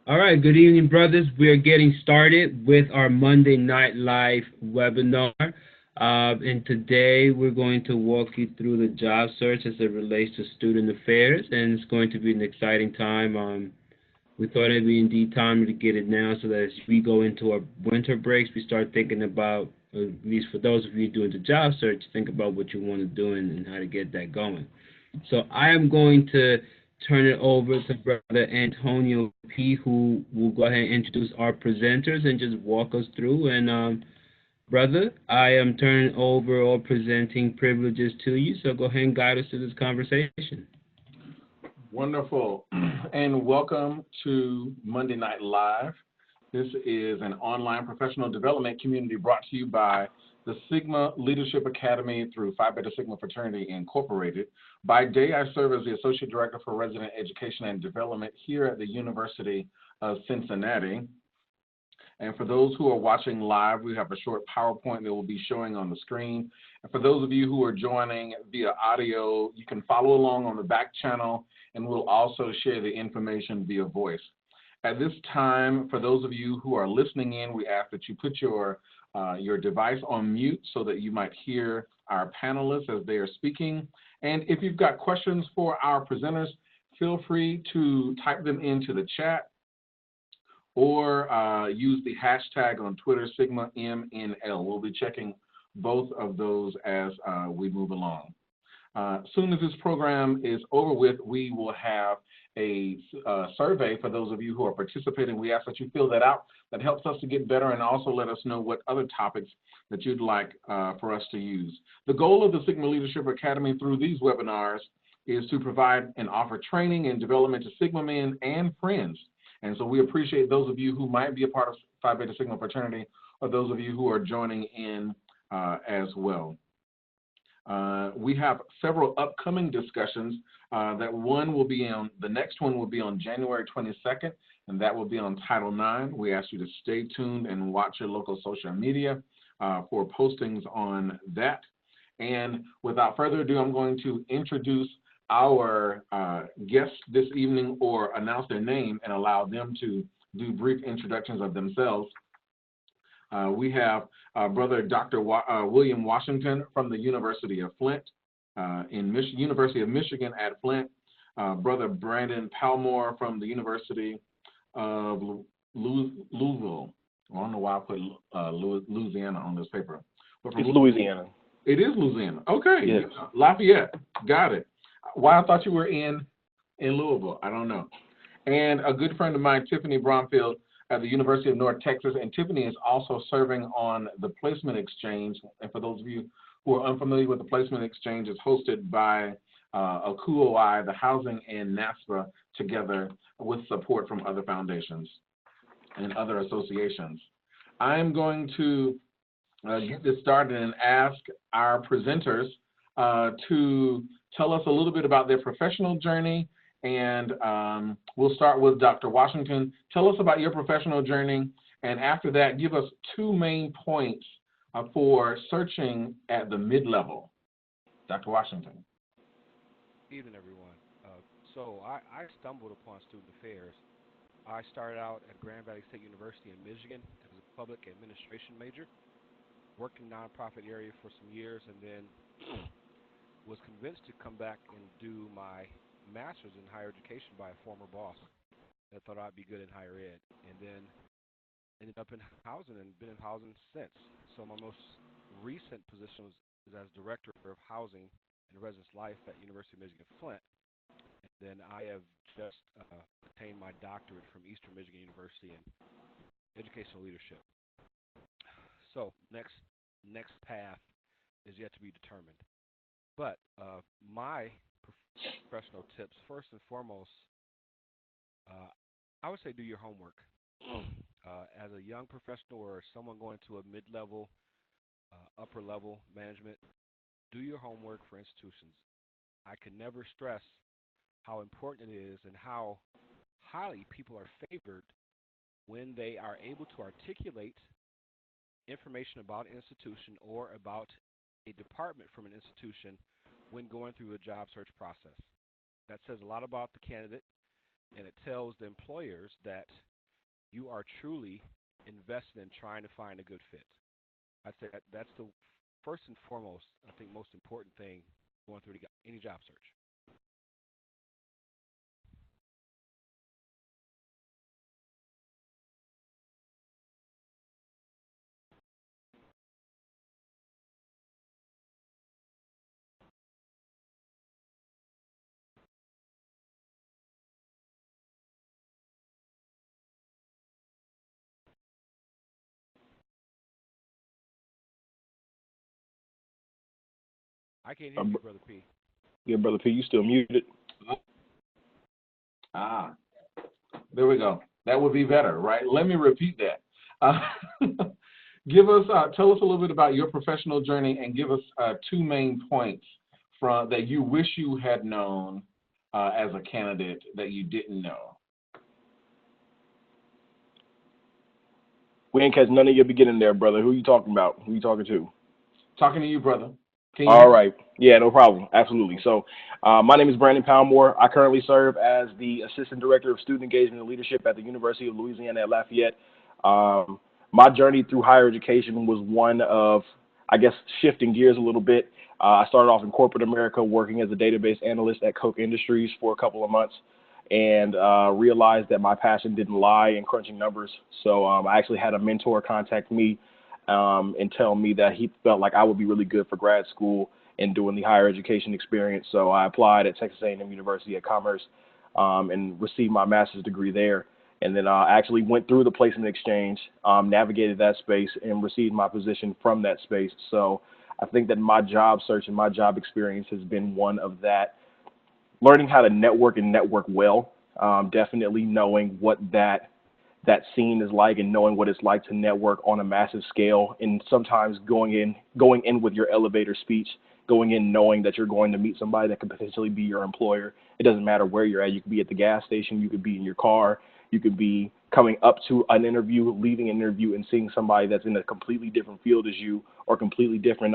All right, good evening, brothers. We are getting started with our Monday Night Live webinar. And today we're going to walk you through the job search as it relates to student affairs, and it's going to be an exciting time. We thought it'd be indeed time to get it now so that as we go into our winter breaks, we start thinking about, at least for those of you doing the job search, think about what you want to do and how to get that going. So I am going to turn it over to Brother Antonio P., who will go ahead and introduce our presenters and just walk us through. And Brother, I am turning over all presenting privileges to you, so go ahead and guide us through this conversation. Wonderful. And welcome to Monday Night Live. This is an online professional development community brought to you by the Sigma Leadership Academy through Phi Beta Sigma Fraternity Incorporated. By day, I serve as the Associate Director for Resident Education and Development here at the University of Cincinnati. And for those who are watching live, we have a short PowerPoint that will be showing on the screen. And for those of you who are joining via audio, you can follow along on the back channel, and we'll also share the information via voice. At this time, for those of you who are listening in, we ask that you put your device on mute so that you might hear our panelists as they are speaking. And if you've got questions for our presenters, feel free to type them into the chat or use the hashtag on Twitter, SigmaMNL. We'll be checking both of those as we move along. Soon as this program is over with, we will have a survey for those of you who are participating. We ask that you fill that out. That helps us to get better and also let us know what other topics that you'd like for us to use. The goal of the Sigma Leadership Academy through these webinars is to provide and offer training and development to Sigma men and friends. And so we appreciate those of you who might be a part of Phi Beta Sigma fraternity or those of you who are joining in as well. We have several upcoming discussions. The next one will be on January 22nd, and that will be on Title IX. We ask you to stay tuned and watch your local social media for postings on that. And without further ado, I'm going to introduce our guests this evening, or announce their name and allow them to do brief introductions of themselves. We have Brother Dr. William Washington from the University of Flint, University of Michigan at Flint. Brother Brandon Palmore from the University of Louisville. I don't know why I put Louisiana on this paper. It's Louisiana. It is Louisiana. Okay. Yes. Lafayette. Got it. Why I thought you were in Louisville, I don't know. And a good friend of mine, Tiffany Bromfield, at the University of North Texas, and Tiffany is also serving on the Placement Exchange. And for those of you who are unfamiliar with the Placement Exchange, it's hosted by ACUOI, the Housing and NASPA together with support from other foundations and other associations. I'm going to get this started and ask our presenters to tell us a little bit about their professional journey. And we'll start with Dr. Washington. Tell us about your professional journey, and after that, give us 2 main points for searching at the mid-level. Dr. Washington. Good evening, everyone. So I stumbled upon student affairs. I started out at Grand Valley State University in Michigan as a public administration major, worked in the nonprofit area for some years, and then was convinced to come back and do my master's in higher education by a former boss that thought I'd be good in higher ed, and then ended up in housing and been in housing since. So my most recent position is as director of housing and residence life at University of Michigan Flint, and then I have just obtained my doctorate from Eastern Michigan University in educational leadership. So next path is yet to be determined, but my professional tips, first and foremost, I would say do your homework. As a young professional or someone going to a mid-level, upper-level management, do your homework for institutions. I can never stress how important it is and how highly people are favored when they are able to articulate information about an institution or about a department from an institution when going through a job search process. That says a lot about the candidate, and it tells the employers that you are truly invested in trying to find a good fit. I'd say that's the first and foremost, I think, most important thing going through any job search. I can't hear you, Brother P. Yeah, Brother P, you still muted. Ah, there we go. That would be better, right? Let me repeat that. Uh, tell us a little bit about your professional journey, and give us two main points from that you wish you had known as a candidate that you didn't know. We ain't catch none of your beginning there, brother. Who you talking about? Who you talking to? Talking to you, brother. Can you All right. Yeah, no problem. Absolutely. So my name is Brandon Palmore. I currently serve as the Assistant Director of Student Engagement and Leadership at the University of Louisiana at Lafayette. My journey through higher education was one of, I guess, shifting gears a little bit. I started off in corporate America working as a database analyst at Coke Industries for a couple of months, and realized that my passion didn't lie in crunching numbers. So I actually had a mentor contact me and tell me that he felt like I would be really good for grad school and doing the higher education experience. So I applied at Texas A&M University at Commerce and received my master's degree there. And then I actually went through the placement exchange, navigated that space, and received my position from that space. So I think that my job search and my job experience has been one of that, learning how to network and network well, definitely knowing what that scene is like, and knowing what it's like to network on a massive scale, and sometimes going in with your elevator speech, going in knowing that you're going to meet somebody that could potentially be your employer. It doesn't matter where you're at. You could be at the gas station, you could be in your car, you could be coming up to an interview, leaving an interview, and seeing somebody that's in a completely different field as you, or completely different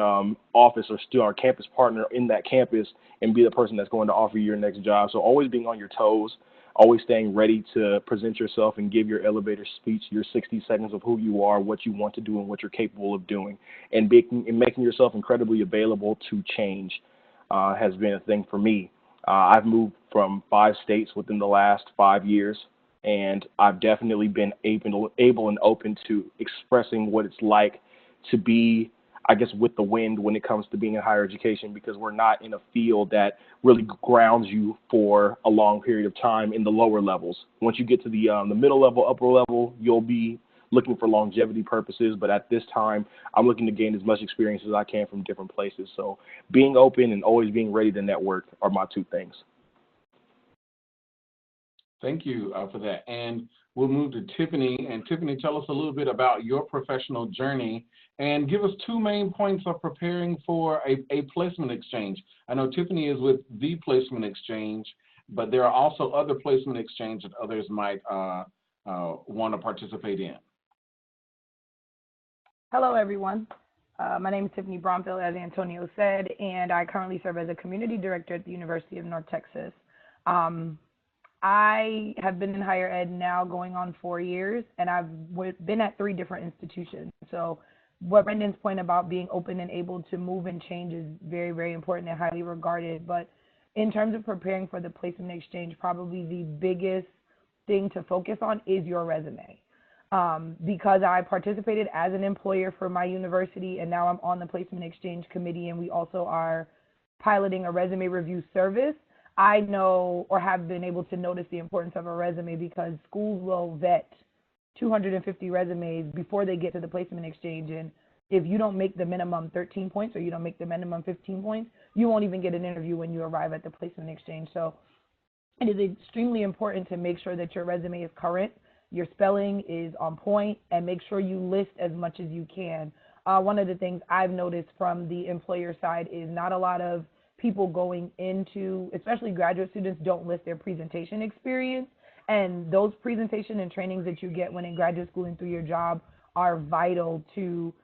office or still our campus partner in that campus, and be the person that's going to offer you your next job. So always being on your toes, always staying ready to present yourself and give your elevator speech, your 60 seconds of who you are, what you want to do, and what you're capable of doing, and making yourself incredibly available to change has been a thing for me. I've moved from 5 states within the last 5 years, and I've definitely been able and open to expressing what it's like to be, I guess, with the wind when it comes to being in higher education, because we're not in a field that really grounds you for a long period of time in the lower levels. Once you get to the middle level, upper level, you'll be looking for longevity purposes. But at this time, I'm looking to gain as much experience as I can from different places. So being open and always being ready to network are my two things. Thank you for that. And we'll move to Tiffany. And Tiffany, tell us a little bit about your professional journey, and give us two main points of preparing for a placement exchange. I know Tiffany is with the Placement Exchange, but there are also other placement exchanges that others might want to participate in. Hello, everyone. My name is Tiffany Bromfield, as Antonio said, and I currently serve as a community director at the University of North Texas. I have been in higher ed now going on 4 years, and I've been at 3 different institutions. So what Brendan's point about being open and able to move and change is very, very important and highly regarded. But in terms of preparing for the placement exchange, probably the biggest thing to focus on is your resume. Because I participated as an employer for my university, and now I'm on the placement exchange committee, and we also are piloting a resume review service. I know, or have been able to notice, the importance of a resume, because schools will vet 250 resumes before they get to the placement exchange. And if you don't make the minimum 13 points, or you don't make the minimum 15 points, you won't even get an interview when you arrive at the placement exchange. So it is extremely important to make sure that your resume is current, your spelling is on point, and make sure you list as much as you can. One of the things I've noticed from the employer side is not a lot of people going into, especially graduate students, don't list their presentation experience. And those presentation and trainings that you get when in graduate school and through your job are vital to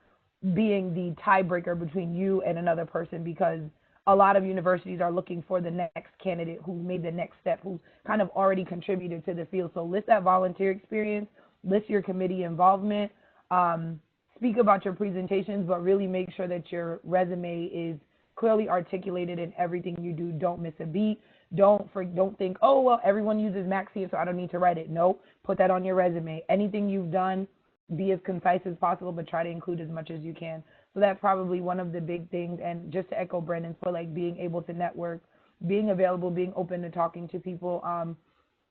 being the tiebreaker between you and another person, because a lot of universities are looking for the next candidate who made the next step, who kind of already contributed to the field. So list that volunteer experience, list your committee involvement, speak about your presentations, but really make sure that your resume is clearly articulated in everything you do. Don't miss a beat. Don't think, oh, well, everyone uses Maxia, so I don't need to write it. No, put that on your resume. Anything you've done, be as concise as possible, but try to include as much as you can. So that's probably one of the big things. And just to echo Brandon's for like being able to network, being available, being open to talking to people.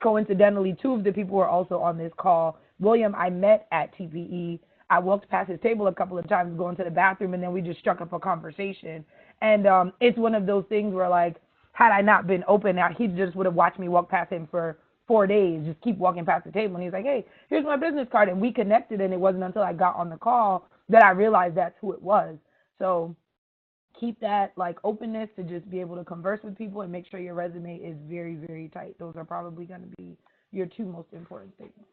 Coincidentally, two of the people who are also on this call, William, I met at TPE. I walked past his table a couple of times going to the bathroom, and then we just struck up a conversation. And it's one of those things where, like, had I not been open, he just would have watched me walk past him for 4 days, just keep walking past the table. And he's like, hey, here's my business card. And we connected, and it wasn't until I got on the call that I realized that's who it was. So keep that, like, openness to just be able to converse with people and make sure your resume is very, very tight. Those are probably going to be your two most important statements.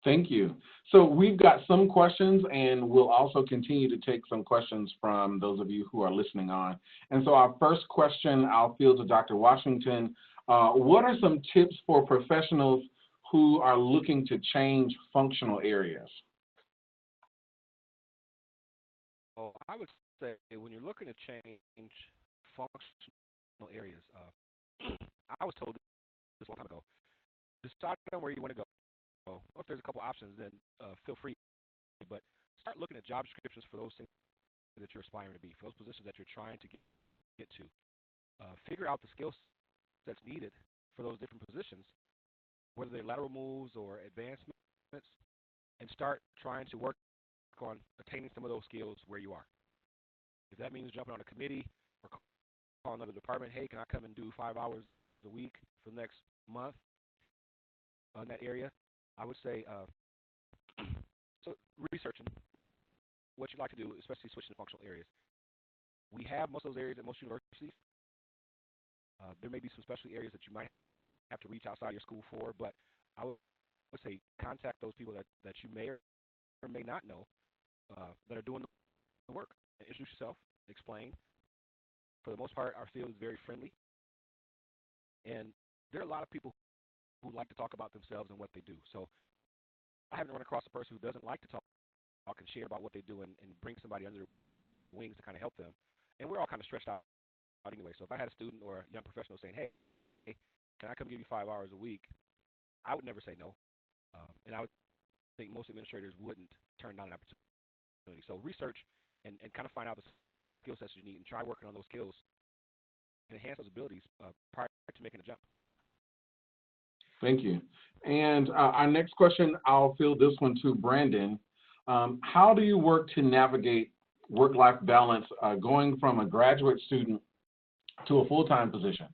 Thank you. So we've got some questions, and we'll also continue to take some questions from those of you who are listening on. And so our first question I'll field to Dr. Washington. What are some tips for professionals who are looking to change functional areas? Well, I would say when you're looking to change functional areas, I was told this a long time ago, decide on where you want to go. Or if there's a couple options, then feel free. But start looking at job descriptions for those things that you're aspiring to be, for those positions that you're trying to get to. Figure out the skill sets needed for those different positions, whether they're lateral moves or advancements, and start trying to work on attaining some of those skills where you are. If that means jumping on a committee or calling another department, hey, can I come and do 5 hours a week for the next month in that area? I would say so researching what you'd like to do, especially switching to functional areas. We have most of those areas at most universities. There may be some specialty areas that you might have to reach outside your school for, but I would say contact those people that you may or may not know that are doing the work. Introduce yourself, explain. For the most part, our field is very friendly, and there are a lot of people who like to talk about themselves and what they do. So I haven't run across a person who doesn't like to talk and share about what they do and bring somebody under their wings to kind of help them. And we're all kind of stretched out anyway. So if I had a student or a young professional saying, hey, can I come give you 5 hours a week? I would never say no. And I would think most administrators wouldn't turn down an opportunity. So research and kind of find out the skill sets you need and try working on those skills and enhance those abilities prior to making a jump. Thank you. And our next question, I'll field this one to Brandon. How do you work to navigate work-life balance going from a graduate student to a full-time position?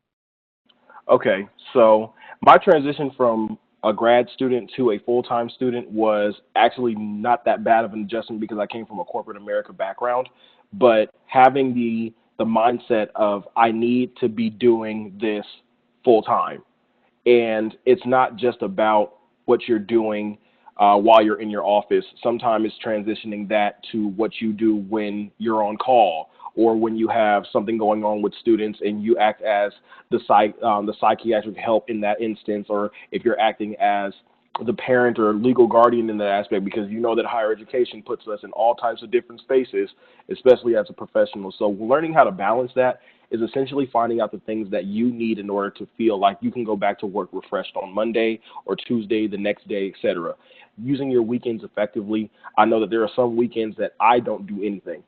Okay, so my transition from a grad student to a full-time student was actually not that bad of an adjustment because I came from a corporate America background, but having the mindset of I need to be doing this full-time. And it's not just about what you're doing while you're in your office. Sometimes it's transitioning that to what you do when you're on call or when you have something going on with students and you act as the psychiatric help in that instance, or if you're acting as the parent or legal guardian in that aspect, because you know that higher education puts us in all types of different spaces, especially as a professional. So learning how to balance that is essentially finding out the things that you need in order to feel like you can go back to work refreshed on Monday or Tuesday, the next day, etc. Using your weekends effectively. I know that there are some weekends that I don't do anything.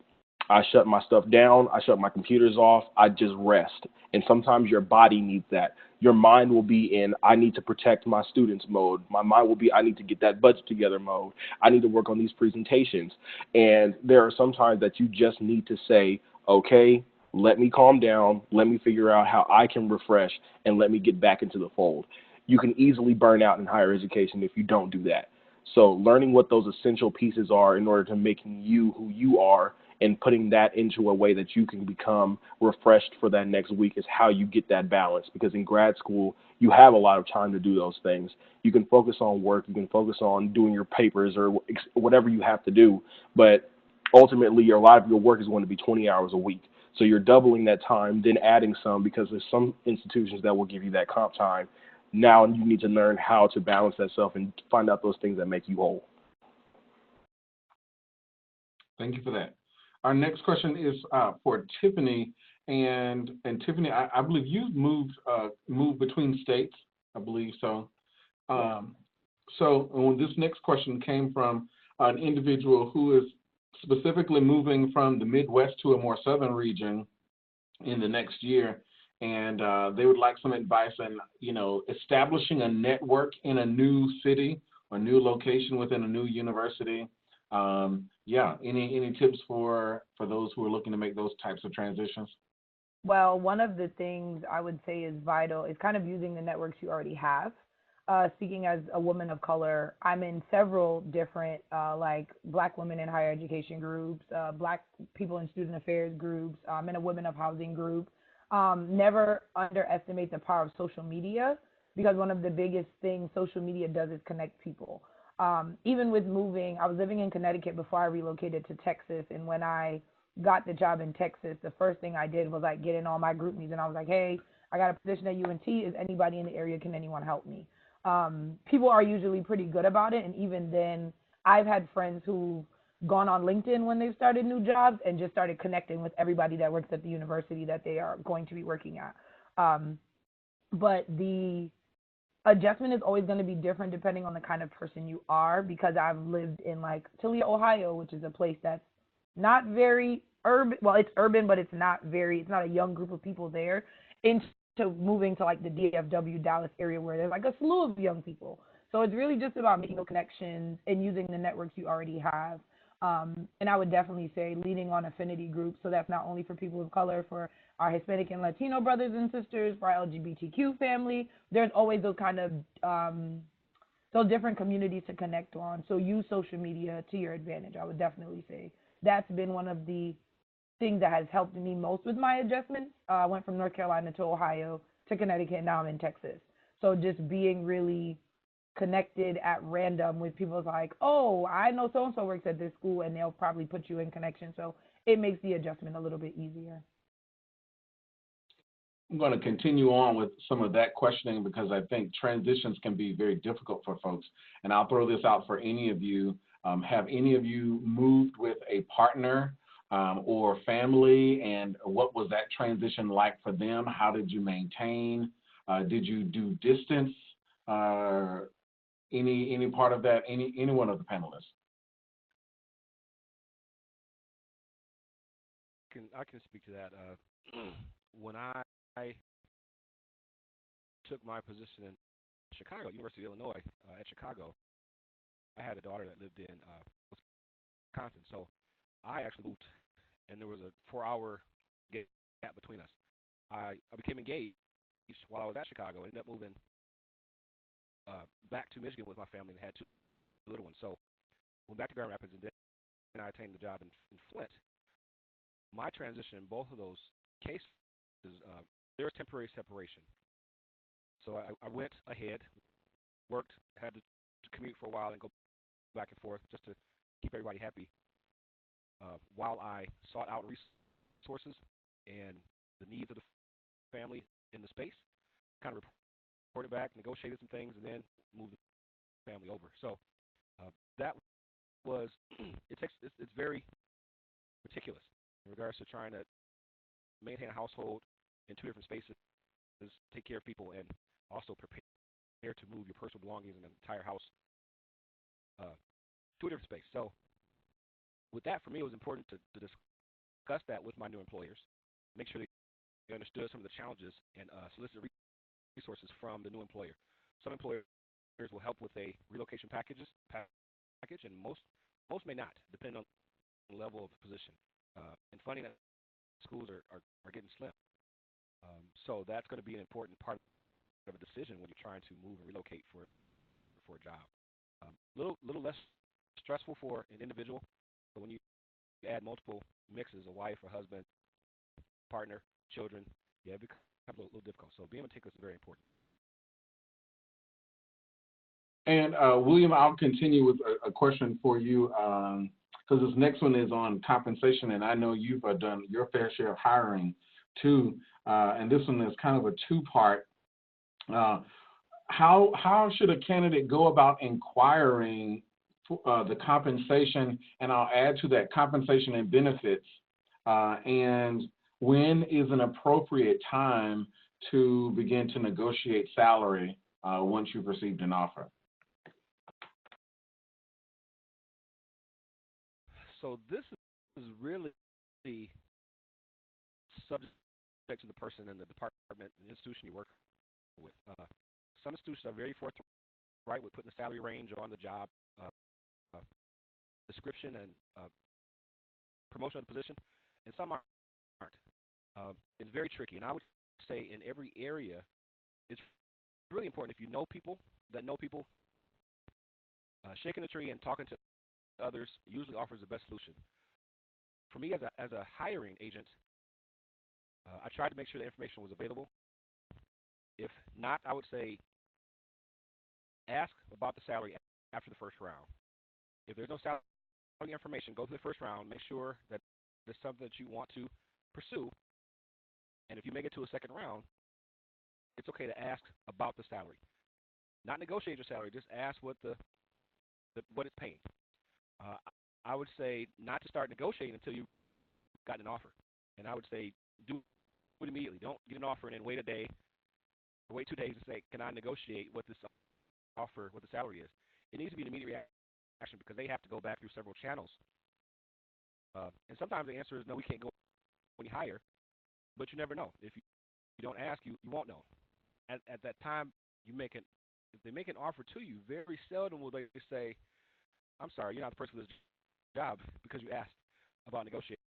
I shut my stuff down. I shut my computers off. I just rest. And sometimes your body needs that. Your mind will be in, I need to protect my students mode. My mind will be, I need to get that budget together mode. I need to work on these presentations. And there are some times that you just need to say, okay, let me calm down. Let me figure out how I can refresh and let me get back into the fold. You can easily burn out in higher education if you don't do that. So learning what those essential pieces are in order to making you who you are and putting that into a way that you can become refreshed for that next week is how you get that balance. Because in grad school, you have a lot of time to do those things. You can focus on work, you can focus on doing your papers or whatever you have to do, but ultimately a lot of your work is going to be 20 hours a week. So you're doubling that time, then adding some, because there's some institutions that will give you that comp time. Now you need to learn how to balance that stuff and find out those things that make you whole. Thank you for that. Our next question is for Tiffany, and Tiffany, I believe you moved between states. I believe so. So this next question came from an individual who is specifically moving from the Midwest to a more southern region in the next year, and they would like some advice on, establishing a network in a new city or new location within a new university. Any tips for those who are looking to make those types of transitions? Well, one of the things I would say is vital is kind of using the networks you already have. Speaking as a woman of color, I'm in several different, like Black women in higher education groups, Black people in student affairs groups, I'm in a women of housing group. Never underestimate the power of social media, because one of the biggest things social media does is connect people. Even with moving, I was living in Connecticut before I relocated to Texas, and when I got the job in Texas, the first thing I did was like get in all my group meetings, and I was like, hey, I got a position at UNT. Is anybody in the area? Can anyone help me? People are usually pretty good about it, and even then, I've had friends who've gone on LinkedIn when they've started new jobs and just started connecting with everybody that works at the university that they are going to be working at. But the adjustment is always going to be different depending on the kind of person you are, because I've lived in like Toledo, Ohio, which is a place that's not very urban. Well, it's urban, but it's not a young group of people there. Into moving to like the DFW Dallas area where there's like a slew of young people. So it's really just about making those connections and using the networks you already have. And I would definitely say leaning on affinity groups. So that's not only for people of color, for our Hispanic and Latino brothers and sisters, for our LGBTQ family. There's always those kind of those different communities to connect on. So use social media to your advantage. I would definitely say that's been one of the thing that has helped me most with my adjustments. I went from North Carolina to Ohio to Connecticut, and now I'm in Texas. So just being really connected at random with people like, oh, I know so-and-so works at this school, and they'll probably put you in connection. So it makes the adjustment a little bit easier. I'm going to continue on with some of that questioning, because I think transitions can be very difficult for folks. And I'll throw this out for any of you. Have any of you moved with a partner or family, and what was that transition like for them? How did you maintain? Did you do distance? Any part of that? Any one of the panelists? I can speak to that. When I took my position in Chicago, University of Illinois, at Chicago, I had a daughter that lived in Wisconsin, so I actually moved, and there was a 4-hour gap between us. I became engaged while I was at Chicago. I ended up moving back to Michigan with my family and had 2 little ones. So went back to Grand Rapids, and then I attained the job in Flint. My transition in both of those cases, there was temporary separation. So I went ahead, worked, had to commute for a while and go back and forth just to keep everybody happy, while I sought out resources and the needs of the family in the space, kind of reported back, negotiated some things, and then moved the family over. So that was, it's very meticulous in regards to trying to maintain a household in 2 different spaces, take care of people, and also prepare to move your personal belongings and an entire house to a different space. So with that, for me, it was important to discuss that with my new employers, make sure they understood some of the challenges, and solicit resources from the new employer. Some employers will help with a relocation package, and most may not, depending on the level of the position. And funding that schools are getting slim. So that's going to be an important part of a decision when you're trying to move and relocate for a job. Little less stressful for an individual, but when you add multiple mixes, a wife, a husband, partner, children, it becomes a little difficult. So being meticulous is very important. And William, I'll continue with a question for you, because this next one is on compensation, and I know you've done your fair share of hiring too. And this one is kind of a 2-part. How should a candidate go about inquiring the compensation, and I'll add to that compensation and benefits, and when is an appropriate time to begin to negotiate salary once you've received an offer? So this is really subject to the person and the department and institution you work with. Some institutions are very forthright with putting the salary range on the job uh, description and promotion of the position, and some aren't. It's very tricky, and I would say in every area, it's really important if you know people that know people. Shaking the tree and talking to others usually offers the best solution. For me, as a hiring agent, I tried to make sure the information was available. If not, I would say ask about the salary after the first round. If there's no salary information, go to the first round. Make sure that there's something that you want to pursue. And if you make it to a second round, it's okay to ask about the salary. Not negotiate your salary, just ask what what it's paying. I would say not to start negotiating until you've gotten an offer. And I would say do it immediately. Don't get an offer and then wait a day or wait 2 days and say, can I negotiate what this offer, what the salary is? It needs to be an immediate reaction because they have to go back through several channels. And sometimes the answer is no, we can't go any higher, but you never know. If you don't ask, you won't know. At that time, if they make an offer to you, very seldom will they say, I'm sorry, you're not the person for this job because you asked about negotiating.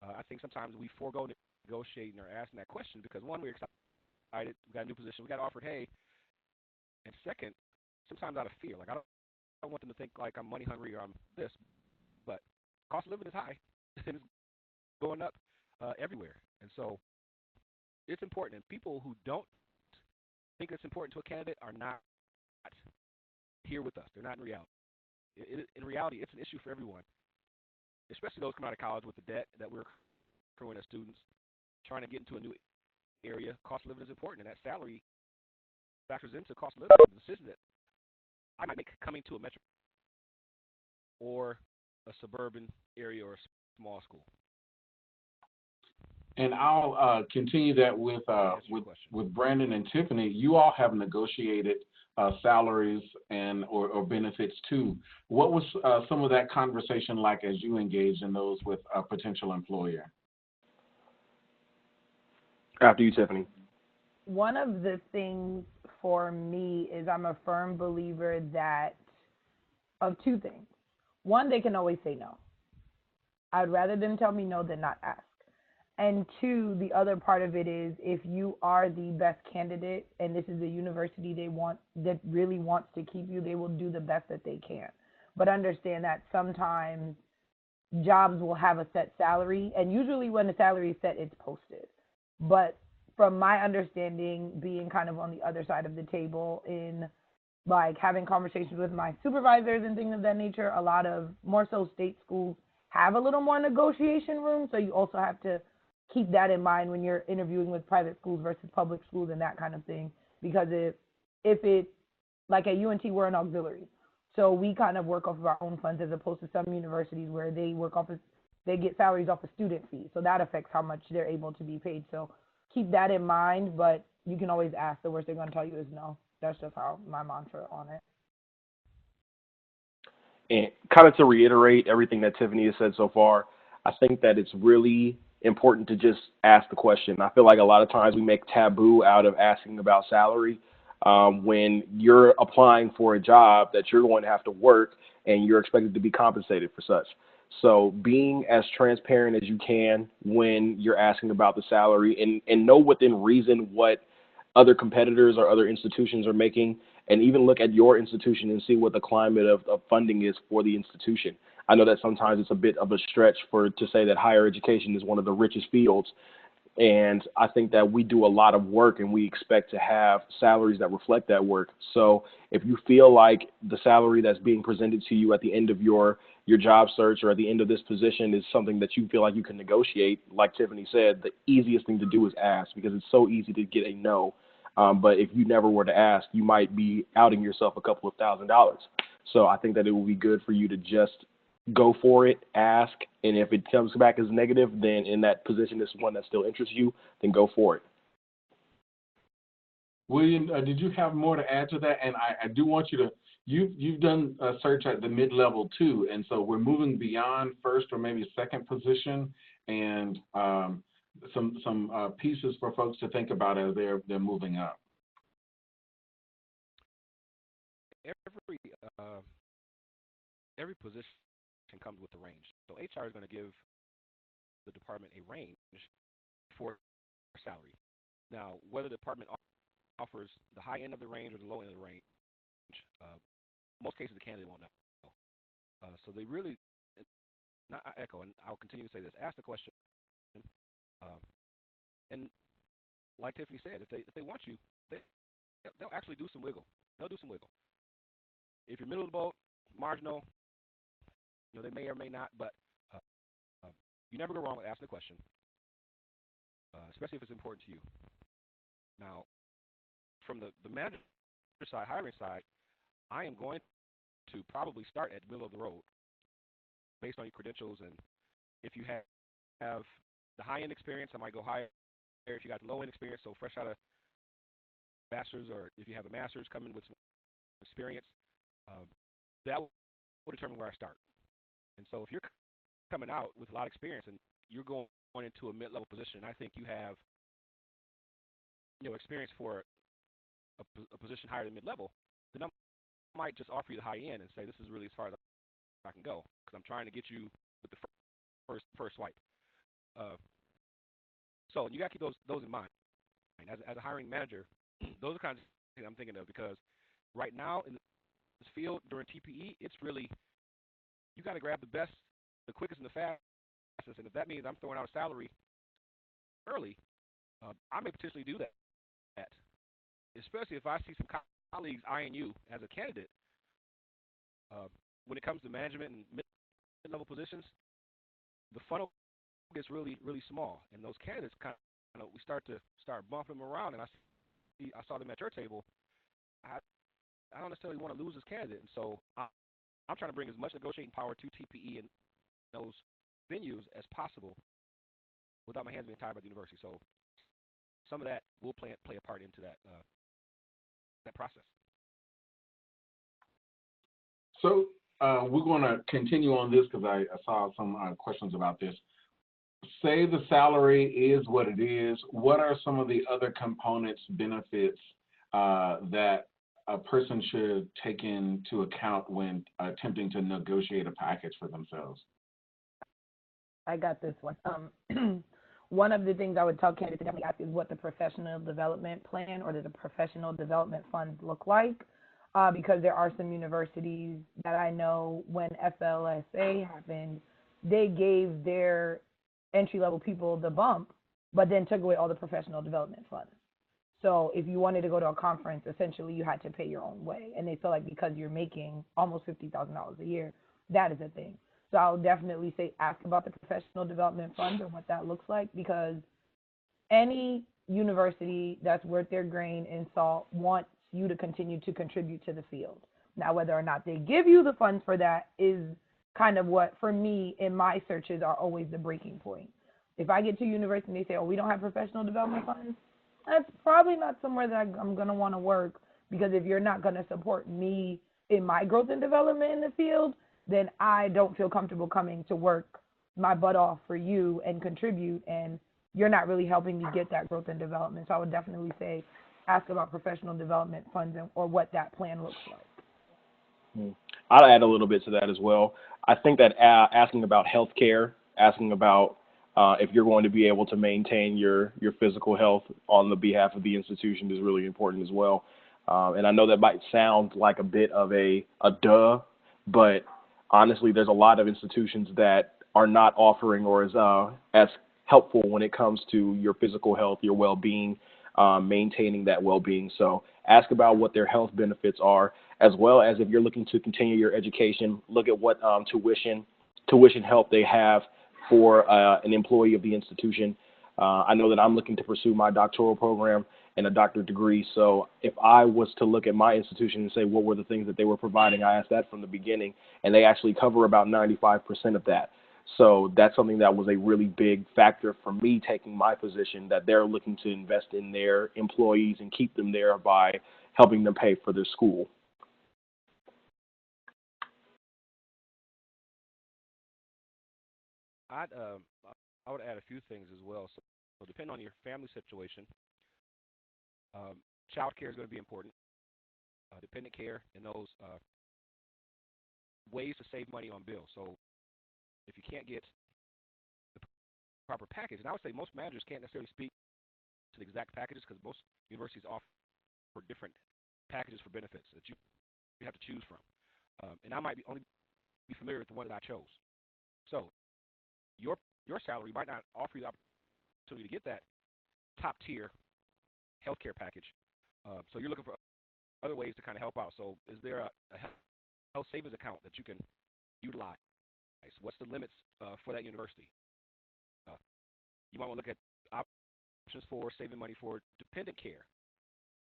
I think sometimes we forego negotiating or asking that question because, one, we're excited, we got a new position, we got offered, hey, and second, sometimes out of fear. Like, I don't want them to think like I'm money hungry or I'm this, but cost of living is high and it's going up everywhere. And so it's important. And people who don't think it's important to a candidate are not here with us. They're not in reality. In reality, it's an issue for everyone, especially those coming out of college with the debt that we're accruing as students, trying to get into a new area. Cost of living is important, and that salary factors into cost of living. The decision that I might make coming to a metro or a suburban area or a small school. And I'll continue that with Brandon and Tiffany. You all have negotiated salaries and or benefits too. What was some of that conversation like as you engaged in those with a potential employer? After you, Tiffany. One of the things for me is I'm a firm believer of two things. One, they can always say no. I'd rather them tell me no than not ask. And two, the other part of it is if you are the best candidate and this is a university that really wants to keep you, they will do the best that they can. But understand that sometimes jobs will have a set salary, and usually when the salary is set, it's posted. But from my understanding, being kind of on the other side of the table in like having conversations with my supervisors and things of that nature, a lot of more so state schools have a little more negotiation room. So you also have to keep that in mind when you're interviewing with private schools versus public schools and that kind of thing. Because if it, like at UNT, we're an auxiliary. So we kind of work off of our own funds as opposed to some universities where they get salaries off of student fees. So that affects how much they're able to be paid. So keep that in mind, but you can always ask. The worst they're going to tell you is no. That's just how my mantra on it. And kind of to reiterate everything that Tiffany has said so far, I think that it's really important to just ask the question. I feel like a lot of times we make taboo out of asking about salary when you're applying for a job that you're going to have to work and you're expected to be compensated for such. So being as transparent as you can when you're asking about the salary and know within reason what other competitors or other institutions are making, and even look at your institution and see what the climate of funding is for the institution. I know that sometimes it's a bit of a stretch to say that higher education is one of the richest fields, and I think that we do a lot of work and we expect to have salaries that reflect that work. So if you feel like the salary that's being presented to you at the end of your job search or at the end of this position is something that you feel like you can negotiate, like Tiffany said, the easiest thing to do is ask, because it's so easy to get a no. But if you never were to ask, you might be outing yourself a couple of $1,000s. So I think that it will be good for you to just go for it, ask, and if it comes back as negative, then in that position is one that still interests you, then go for it. William, did you have more to add to that? And I do want you to, you've done a search at the mid-level too, and so we're moving beyond first or maybe second position, and some pieces for folks to think about as they're moving up. Every position comes with a range. So HR is going to give the department a range for salary. Now, whether the department offers the high end of the range or the low end of the range, most cases the candidate won't know. So they really, not echo, and I'll continue to say this, ask the question. And like Tiffany said, if they want you, they'll actually do some wiggle. They'll do some wiggle. If you're middle of the boat, marginal, they may or may not, but you never go wrong with asking the question, especially if it's important to you. Now, from the manager side, hiring side, I am going to probably start at middle of the road based on your credentials, and if you have the high-end experience, I might go higher. If you got the low-end experience, so fresh out of bachelor's, or if you have a master's coming with some experience, that will determine where I start. And so if you're coming out with a lot of experience and you're going into a mid-level position, I think you have experience for a position higher than mid-level, then I might just offer you the high end and say, this is really as far as I can go, because I'm trying to get you with the first swipe. So you got to keep those in mind. As a hiring manager, those are kinds of things I'm thinking of, because right now in this field during TPE, it's really, you got to grab the best, the quickest, and the fastest. And if that means I'm throwing out a salary early, I may potentially do that. Especially if I see some colleagues eyeing you as a candidate. When it comes to management and mid-level positions, the funnel gets really, really small, and those candidates we start bumping them around. And I saw them at your table. I don't necessarily want to lose this candidate, and so I'm trying to bring as much negotiating power to TPE and those venues as possible without my hands being tied by the university. So some of that will play a part into that process. So we're going to continue on this because I saw some questions about this. Say the salary is what it is. What are some of the other components, benefits that a person should take into account when attempting to negotiate a package for themselves? I got this one. One of the things I would tell candidates to definitely ask is what the professional development plan or the professional development funds look like, because there are some universities that I know when FLSA happened, they gave their entry-level people the bump, but then took away all the professional development funds. So if you wanted to go to a conference, essentially you had to pay your own way. And they feel like because you're making almost $50,000 a year, that is a thing. So I'll definitely say ask about the professional development fund and what that looks like, because any university that's worth their grain in salt wants you to continue to contribute to the field. Now, whether or not they give you the funds for that is kind of what, for me, in my searches are always the breaking point. If I get to a university and they say, oh, we don't have professional development funds, that's probably not somewhere that I'm going to want to work, because if you're not going to support me in my growth and development in the field, then I don't feel comfortable coming to work my butt off for you and contribute, and you're not really helping me get that growth and development. So I would definitely say ask about professional development funds or what that plan looks like. I'll add a little bit to that as well. I think that asking about healthcare, asking about if you're going to be able to maintain your physical health on the behalf of the institution is really important as well. And I know that might sound like a bit of a duh, but honestly, there's a lot of institutions that are not offering or as helpful when it comes to your physical health, your well-being, maintaining that well-being. So ask about what their health benefits are, as well as if you're looking to continue your education, look at what tuition help they have for an employee of the institution. I know that I'm looking to pursue my doctoral program, and a doctorate degree. So if I was to look at my institution and say what were the things that they were providing, I asked that from the beginning, and they actually cover about 95% of that. So that's something that was a really big factor for me taking my position, that they're looking to invest in their employees and keep them there by helping them pay for their school. I'd I would add a few things as well. So depending on your family situation, child care is going to be important. Dependent care and those ways to save money on bills. So if you can't get the proper package, and I would say most managers can't necessarily speak to the exact packages because most universities offer different packages for benefits that you have to choose from. And I might only be familiar with the one that I chose. So your salary might not offer you the opportunity to get that top tier healthcare package. So you're looking for other ways to kind of help out. So is there a health savings account that you can utilize? What's the limits for that university? You might want to look at options for saving money for dependent care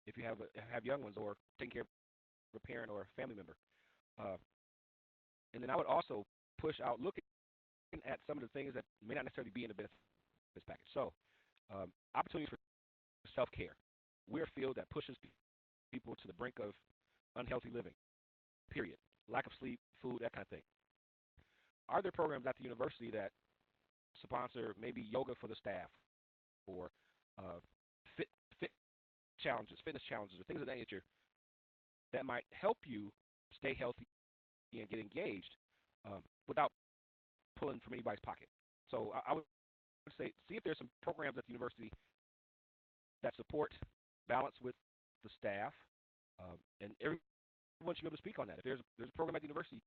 if you have young ones, or taking care of a parent or a family member. And then I would also push out looking at some of the things that may not necessarily be in the benefits package. So opportunities for self-care. We're a field that pushes people to the brink of unhealthy living, period. Lack of sleep, food, that kind of thing. Are there programs at the university that sponsor maybe yoga for the staff, or fit challenges, fitness challenges, or things of that nature that might help you stay healthy and get engaged without pulling from anybody's pocket? So I would say see if there's some programs at the university that support balance with the staff, and everyone should be able to speak on that. If there's a program at the university,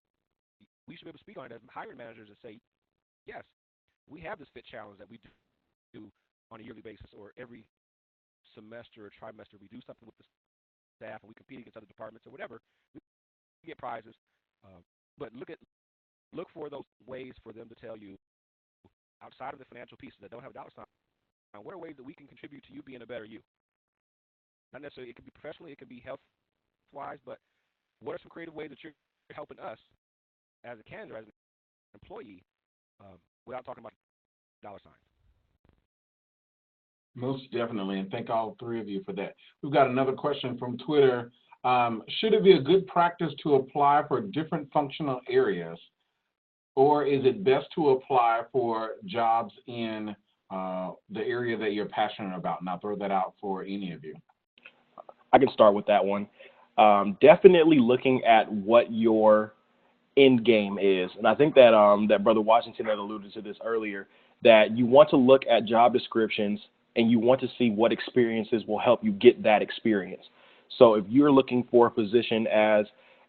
we should be able to speak on it as hiring managers and say, yes, we have this fit challenge that we do on a yearly basis, or every semester or trimester we do something with the staff and we compete against other departments or whatever. We get prizes, but look for those ways for them to tell you, outside of the financial pieces that don't have a dollar sign, what are ways that we can contribute to you being a better you? Not necessarily, it could be professionally, it could be health-wise, but what are some creative ways that you're helping us as a candidate, as an employee, without talking about dollar signs? Most definitely, and thank all three of you for that. We've got another question from Twitter. Should it be a good practice to apply for different functional areas, or is it best to apply for jobs in the area that you're passionate about? And I'll throw that out for any of you. I can start with that one. Definitely looking at what your end game is. And I think that that Brother Washington had alluded to this earlier, that you want to look at job descriptions and you want to see what experiences will help you get that experience. So if you're looking for a position as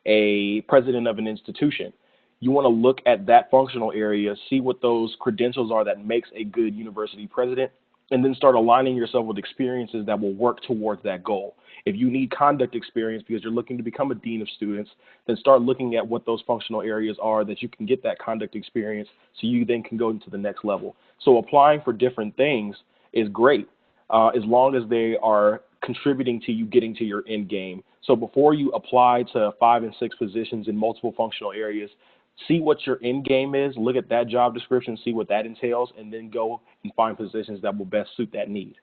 a president of an institution, you want to look at that functional area, see what those credentials are that makes a good university president, and then start aligning yourself with experiences that will work towards that goal. If you need conduct experience because you're looking to become a dean of students, then start looking at what those functional areas are that you can get that conduct experience so you then can go into the next level. So applying for different things is great as long as they are contributing to you getting to your end game. So before you apply to 5 and 6 positions in multiple functional areas, see what your end game is, look at that job description, see what that entails, and then go and find positions that will best suit that need.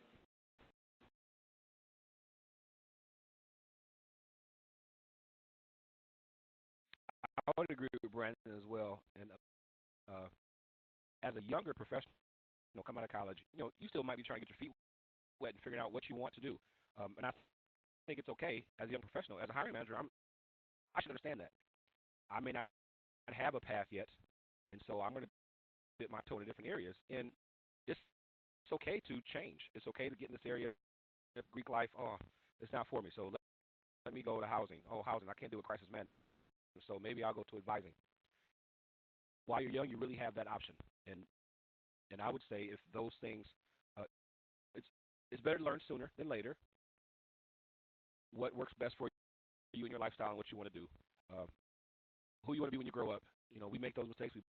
I would agree with Brandon as well. And as a younger professional, come out of college, you still might be trying to get your feet wet and figuring out what you want to do. And I think it's okay as a young professional. As a hiring manager, I should understand that. I may not have a path yet, and so I'm going to dip my toe in different areas. And it's okay to change. It's okay to get in this area of Greek life. Oh, it's not for me. So let me go to housing. Oh, housing, I can't do a crisis management. So maybe I'll go to advising. While you're young, you really have that option. And I would say if those things, it's better to learn sooner than later what works best for you and your lifestyle and what you want to do. Who you want to be when you grow up. We make those mistakes. We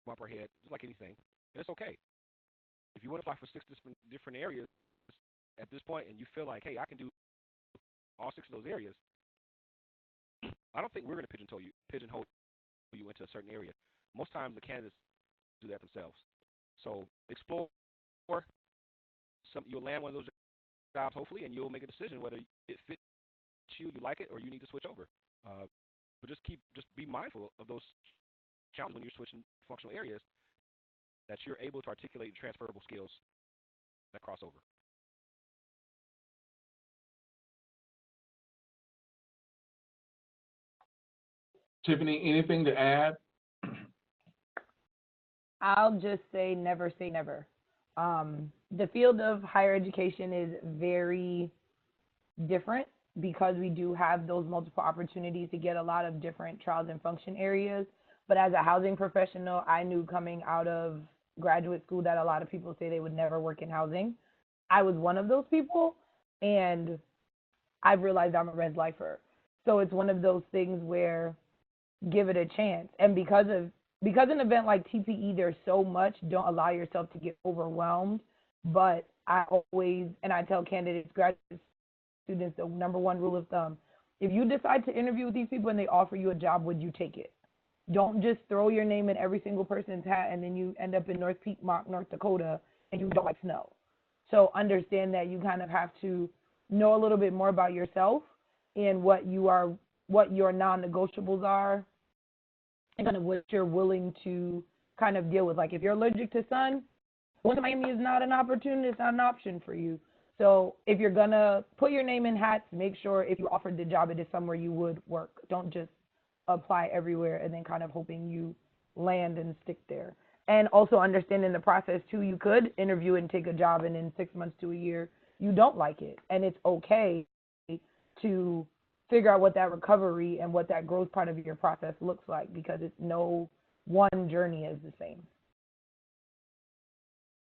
bump our head, just like anything. And it's okay. If you want to apply for 6 different areas, at this point and you feel like, hey, I can do all 6 of those areas, I don't think we're going to pigeonhole you into a certain area. Most times the candidates do that themselves. So explore some. You'll land one of those jobs hopefully, and you'll make a decision whether it fits you like it, or you need to switch over. But just be mindful of those challenges when you're switching functional areas, that you're able to articulate transferable skills that cross over. Tiffany, anything to add? I'll just say never say never. The field of higher education is very different because we do have those multiple opportunities to get a lot of different trials and function areas. But as a housing professional, I knew coming out of graduate school that a lot of people say they would never work in housing. I was one of those people, and I've realized I'm a res lifer. So it's one of those things where give it a chance. And because an event like TPE, there's so much, don't allow yourself to get overwhelmed. But I always, and I tell candidates, graduate students, the number one rule of thumb, if you decide to interview with these people and they offer you a job, would you take it? Don't just throw your name in every single person's hat and then you end up in North Peakmont, North Dakota, and you don't like snow. So understand that you kind of have to know a little bit more about yourself and what your non-negotiables are, and kind of what you're willing to kind of deal with. Like if you're allergic to sun, going to Miami is not an opportunity, it's not an option for you. So if you're going to put your name in hats, make sure if you offered the job, it is somewhere you would work. Don't just apply everywhere and then kind of hoping you land and stick there. And also understanding the process too, you could interview and take a job and in 6 months to a year, you don't like it. And it's okay to figure out what that recovery and what that growth part of your process looks like, because it's no one journey is the same.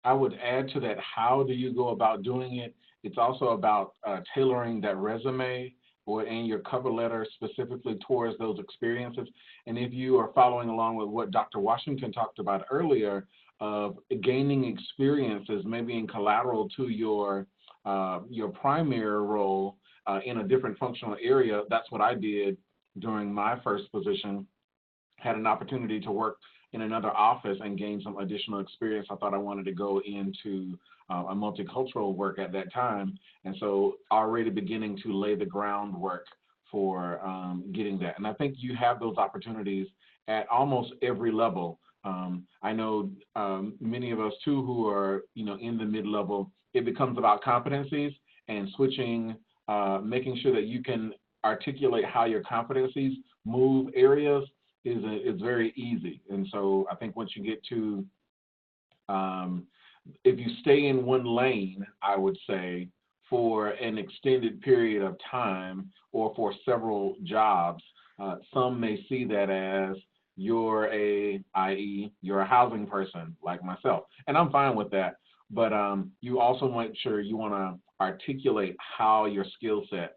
I would add to that, how do you go about doing it? It's also about tailoring that resume and your cover letter specifically towards those experiences. And if you are following along with what Dr. Washington talked about earlier, of gaining experiences maybe in collateral to your primary role in a different functional area, that's what I did during my first position. Had an opportunity to work in another office and gain some additional experience. I thought I wanted to go into a multicultural work at that time. And so already beginning to lay the groundwork for getting that. And I think you have those opportunities at almost every level. I know many of us too who are, in the mid-level, it becomes about competencies and switching, making sure that you can articulate how your competencies move areas is very easy. And so I think once you get to, if you stay in one lane, I would say, for an extended period of time or for several jobs, some may see that as i.e., you're a housing person like myself. And I'm fine with that. But you also make sure you want to articulate how your skill set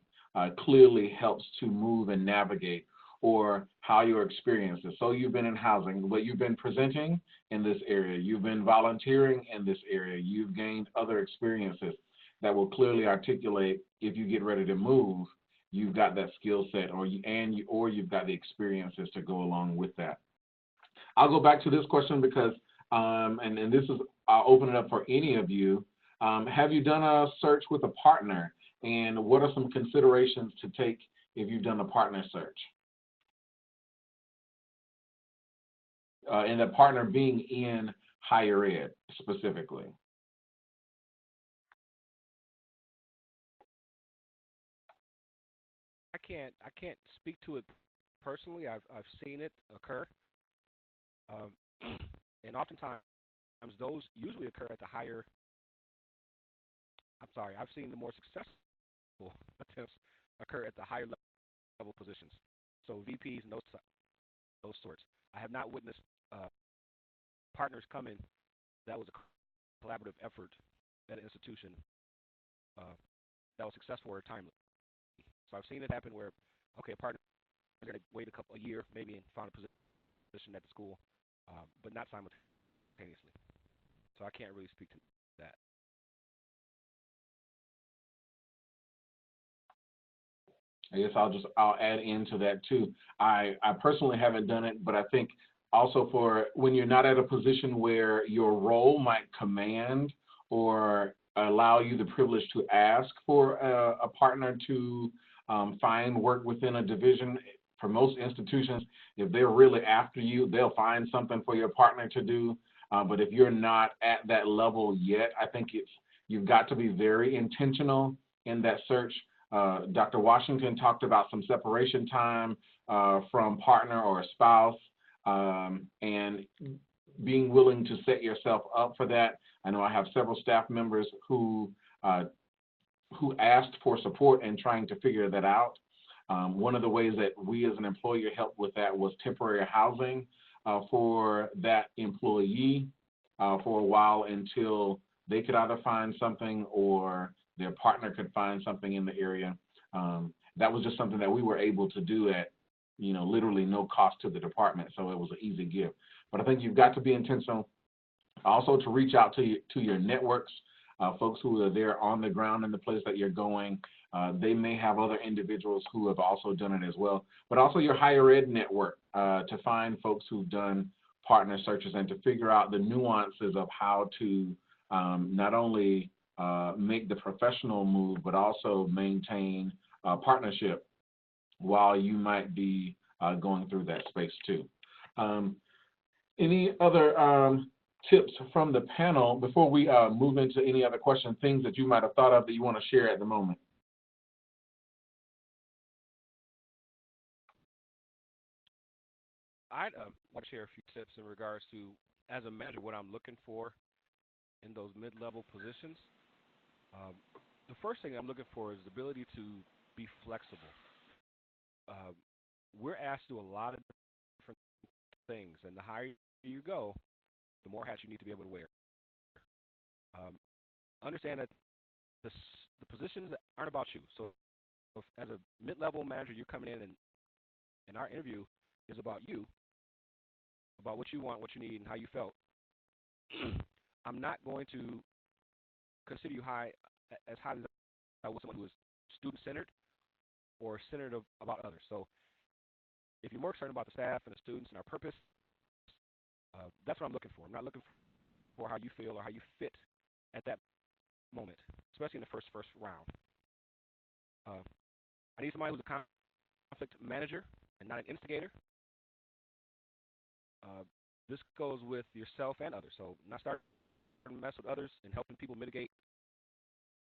clearly helps to move and navigate, or how your experiences. So you've been in housing, but you've been presenting in this area, you've been volunteering in this area, you've gained other experiences that will clearly articulate, if you get ready to move, you've got that skill set, or you've got the experiences to go along with that. I'll go back to this question because, and this is, I'll open it up for any of you. Have you done a search with a partner, and what are some considerations to take if you've done a partner search? And the partner being in higher ed specifically. I can't speak to it personally. I've seen it occur, and oftentimes those usually occur at the higher. I've seen the more successful attempts occur at the higher level positions, so VPs and those sorts. I have not witnessed partners come in that was a collaborative effort at an institution that was successful or timely. So I've seen it happen where, okay, a partner is going to wait a year maybe and find a position at the school, but not simultaneously. So I can't really speak to that. I guess I'll add into that too. I personally haven't done it, but I think also for when you're not at a position where your role might command or allow you the privilege to ask for a partner to find work within a division. For most institutions, if they're really after you, they'll find something for your partner to do. But if you're not at that level yet, I think you've got to be very intentional in that search. Dr. Washington talked about some separation time from partner or a spouse, and being willing to set yourself up for that. I know I have several staff members who asked for support in trying to figure that out. One of the ways that we as an employer helped with that was temporary housing for that employee for a while until they could either find something or their partner could find something in the area. That was just something that we were able to do at, literally no cost to the department, so it was an easy give. But I think you've got to be intentional. Also to reach out to your networks, folks who are there on the ground in the place that you're going. They may have other individuals who have also done it as well, but also your higher ed network to find folks who've done partner searches and to figure out the nuances of how to not only make the professional move, but also maintain partnership while you might be going through that space too. Any other tips from the panel before we move into any other questions, things that you might have thought of that you want to share at the moment? I'd like to share a few tips in regards to, as a manager, what I'm looking for in those mid-level positions. The first thing I'm looking for is the ability to be flexible. We're asked to do a lot of different things, and the higher you go, the more hats you need to be able to wear. Understand that the positions aren't about you. So if, as a mid-level manager, you're coming in and our interview is about you, about what you want, what you need, and how you felt. I'm not going to consider you as high as I would someone who is student-centered or centered about others. So if you're more concerned about the staff and the students and our purpose, that's what I'm looking for. I'm not looking for how you feel or how you fit at that moment, especially in the first round. I need somebody who's a conflict manager and not an instigator. This goes with yourself and others. So not starting to mess with others and helping people mitigate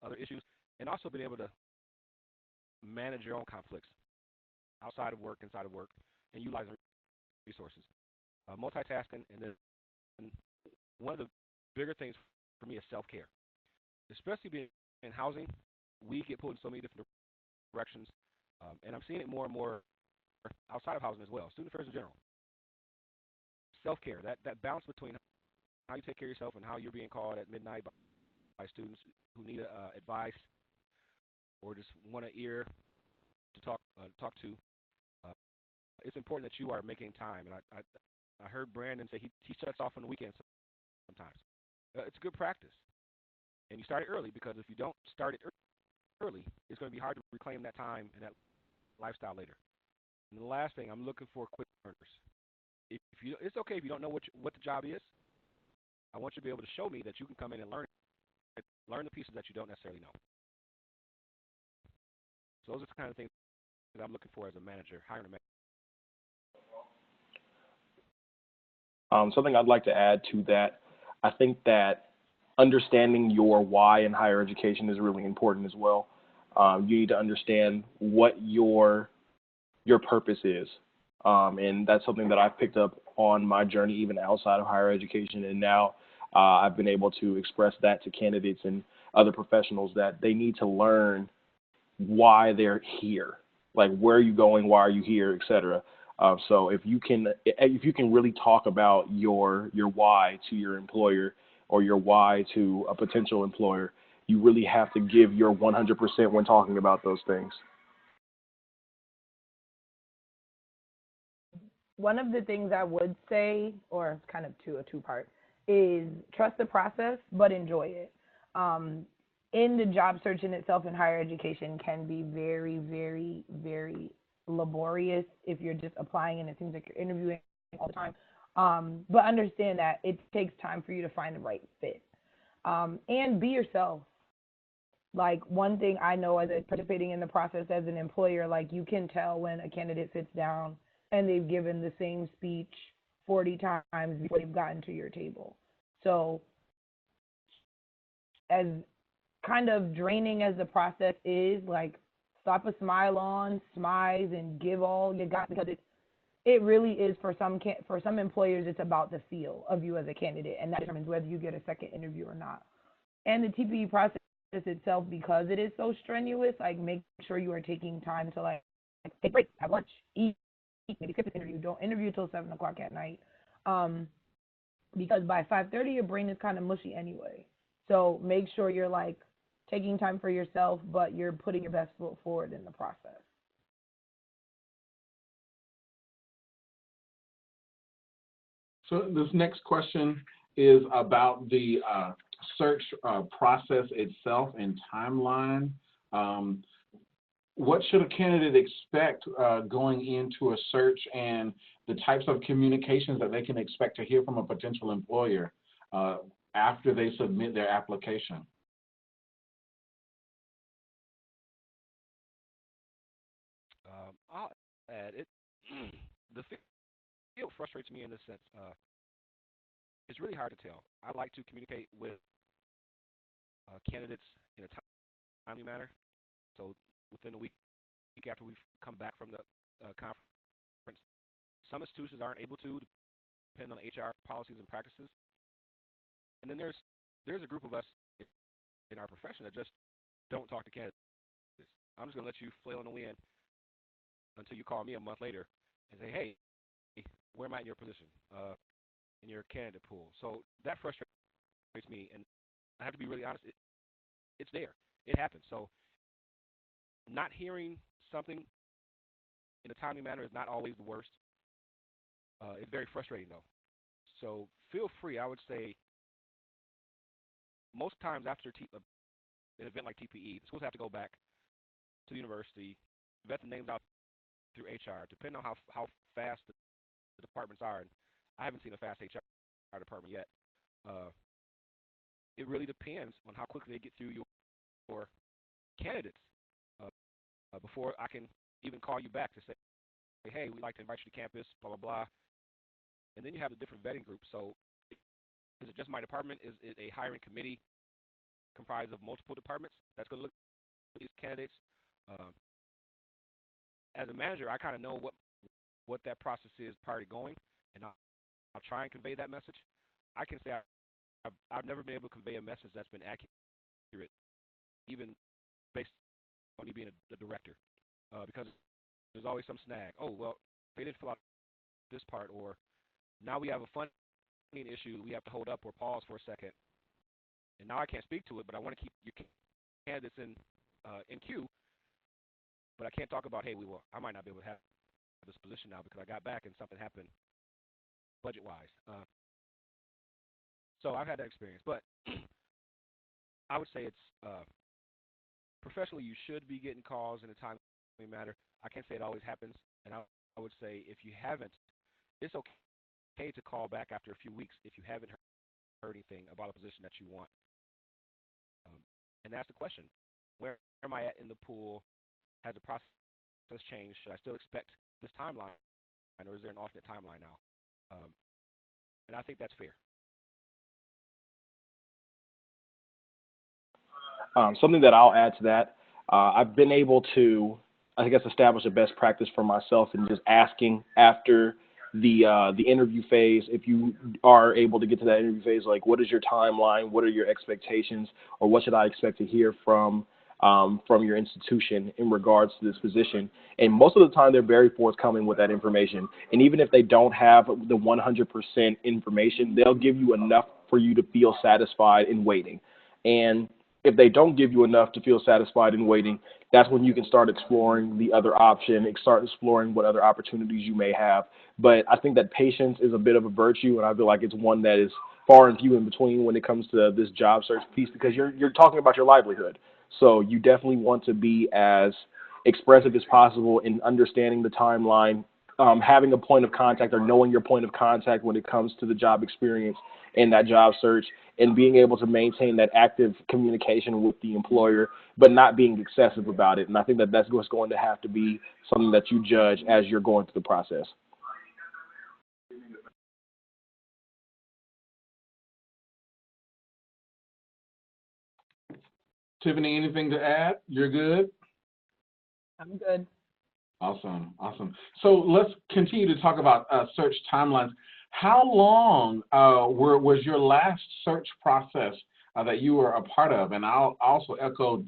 other issues, and also being able to manage your own conflicts outside of work, inside of work, and utilizing resources. Multitasking, and then one of the bigger things for me is self-care. Especially being in housing, we get pulled in so many different directions, and I'm seeing it more and more outside of housing as well, student affairs in general. Self-care, that balance between how you take care of yourself and how you're being called at midnight by students who need advice or just want an ear to talk to. It's important that you are making time, and I heard Brandon say he shuts off on the weekends sometimes. It's a good practice, and you start it early, because if you don't start it early, it's going to be hard to reclaim that time and that lifestyle later. And the last thing, I'm looking for quick learners. It's okay if you don't know what the job is. I want you to be able to show me that you can come in and learn the pieces that you don't necessarily know. So those are the kind of things that I'm looking for as a manager, hiring a manager. Something I'd like to add to that, I think that understanding your why in higher education is really important as well. You need to understand what your purpose is. And that's something that I've picked up on my journey even outside of higher education. And now I've been able to express that to candidates and other professionals, that they need to learn why they're here. Like, where are you going? Why are you here? Et cetera. So if you can really talk about your why to your employer, or your why to a potential employer, you really have to give your 100% when talking about those things. One of the things I would say, or kind of a two-part, is trust the process, but enjoy it. in the job search in itself in higher education can be very, very, very laborious if you're just applying and it seems like you're interviewing all the time. But understand that it takes time for you to find the right fit. And be yourself. Like, one thing I know as participating in the process as an employer, like, you can tell when a candidate sits down and they've given the same speech 40 times before they've gotten to your table. So as kind of draining as the process is, like, slap a smile on, smize, and give all you got, because it really is for some employers, it's about the feel of you as a candidate, and that determines whether you get a second interview or not. And the TPE process itself, because it is so strenuous, like, make sure you are taking time to, like take breaks, have lunch, eat, maybe skip this interview, don't interview till 7 o'clock at night, because by 5:30 your brain is kind of mushy anyway. So make sure you're, like, taking time for yourself, but you're putting your best foot forward in the process. So this next question is about the search process itself and timeline. What should a candidate expect going into a search, and the types of communications that they can expect to hear from a potential employer after they submit their application? I'll add it. The field frustrates me in this sense. It's really hard to tell. I like to communicate with candidates in a timely manner. So within a week after we've come back from the conference, some institutions aren't able to, depending on HR policies and practices. And then there's a group of us in our profession that just don't talk to candidates. I'm just going to let you flail in the wind until you call me a month later and say, hey, where am I in your position, in your candidate pool? So that frustrates me, and I have to be really honest, it's there. It happens. So not hearing something in a timely manner is not always the worst. It's very frustrating, though. So feel free, I would say, most times after an event like TPE, the schools have to go back to the university, vet the names out through HR, depending on how fast the departments are. And I haven't seen a fast HR department yet. It really depends on how quickly they get through your candidates before I can even call you back to say, hey, we'd like to invite you to campus, blah, blah, blah. And then you have a different vetting group. So is it just my department? Is it a hiring committee comprised of multiple departments that's going to look at these candidates? As a manager, I kind of know what that process is prior to going, and I'll try and convey that message. I can say I've never been able to convey a message that's been accurate, even based on me being a director, because there's always some snag. Oh, well, they didn't fill out this part, or now we have a funding issue we have to hold up or pause for a second, and now I can't speak to it, but I want to keep your candidates in queue, but I can't talk about, hey, I might not be able to have this position now because I got back and something happened budget-wise. So I've had that experience, but I would say it's professionally you should be getting calls in a timely manner. I can't say it always happens, and I would say if you haven't, it's okay to call back after a few weeks if you haven't heard anything about a position that you want. And ask the question, where am I at in the pool? Has the process changed? Should I still expect this timeline, or is there an alternate timeline now? And I think that's fair. Something that I'll add to that, I've been able to, I guess, establish a best practice for myself in just asking after the interview phase, if you are able to get to that interview phase, like, what is your timeline? What are your expectations? Or what should I expect to hear from your institution in regards to this position? And most of the time, they're very forthcoming with that information. And even if they don't have the 100% information, they'll give you enough for you to feel satisfied in waiting. And if they don't give you enough to feel satisfied in waiting, that's when you can start exploring the other option and start exploring what other opportunities you may have. But I think that patience is a bit of a virtue, and I feel like it's one that is far and few in between when it comes to this job search piece, because you're talking about your livelihood. So you definitely want to be as expressive as possible in understanding the timeline, having a point of contact or knowing your point of contact when it comes to the job experience and that job search, and being able to maintain that active communication with the employer, but not being excessive about it. And I think that that's what's going to have to be something that you judge as you're going through the process. Tiffany, anything to add? You're good? I'm good. Awesome. So let's continue to talk about search timelines. How long was your last search process that you were a part of? And I'll also echo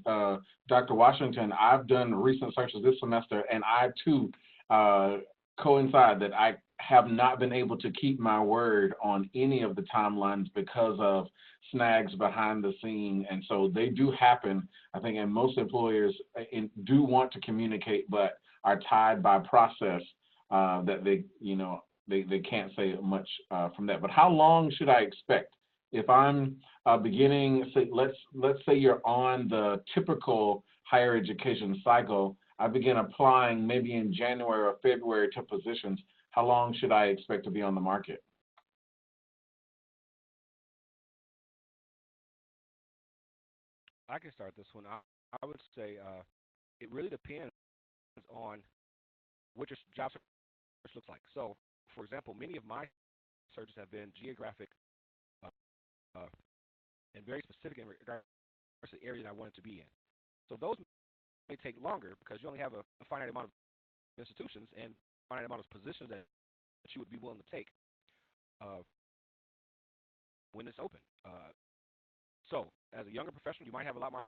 Dr. Washington. I've done recent searches this semester, and I too coincide that I have not been able to keep my word on any of the timelines because of snags behind the scene. And so they do happen, I think, and most employers do want to communicate, but are tied by process that they can't say much from that. But how long should I expect? If I'm beginning, say, let's say you're on the typical higher education cycle, I begin applying maybe in January or February to positions. How long should I expect to be on the market? I can start this one. I would say it really depends on what your job search looks like. So, for example, many of my searches have been geographic uh, uh, and very specific in regards to the area that I wanted to be in. So those may take longer because you only have a finite amount of institutions and finite amount of positions that you would be willing to take uh, when it's open. So, as a younger professional, you might have a lot more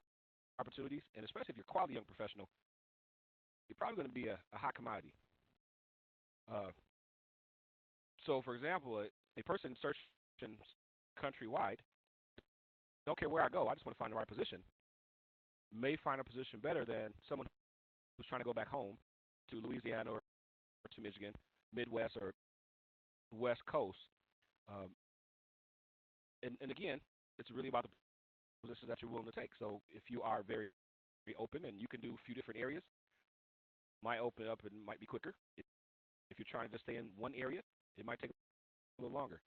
opportunities, and especially if you're a quality young professional, you're probably going to be a hot commodity. Uh, so, for example, a person searching countrywide, don't care where I go, I just want to find the right position, may find a position better than someone who's trying to go back home to Louisiana or to Michigan, Midwest or West Coast. Um, and again, it's really about the positions that you're willing to take. So if you are very, very open and you can do a few different areas, might open up and might be quicker. If you're trying to just stay in one area, it might take a little longer.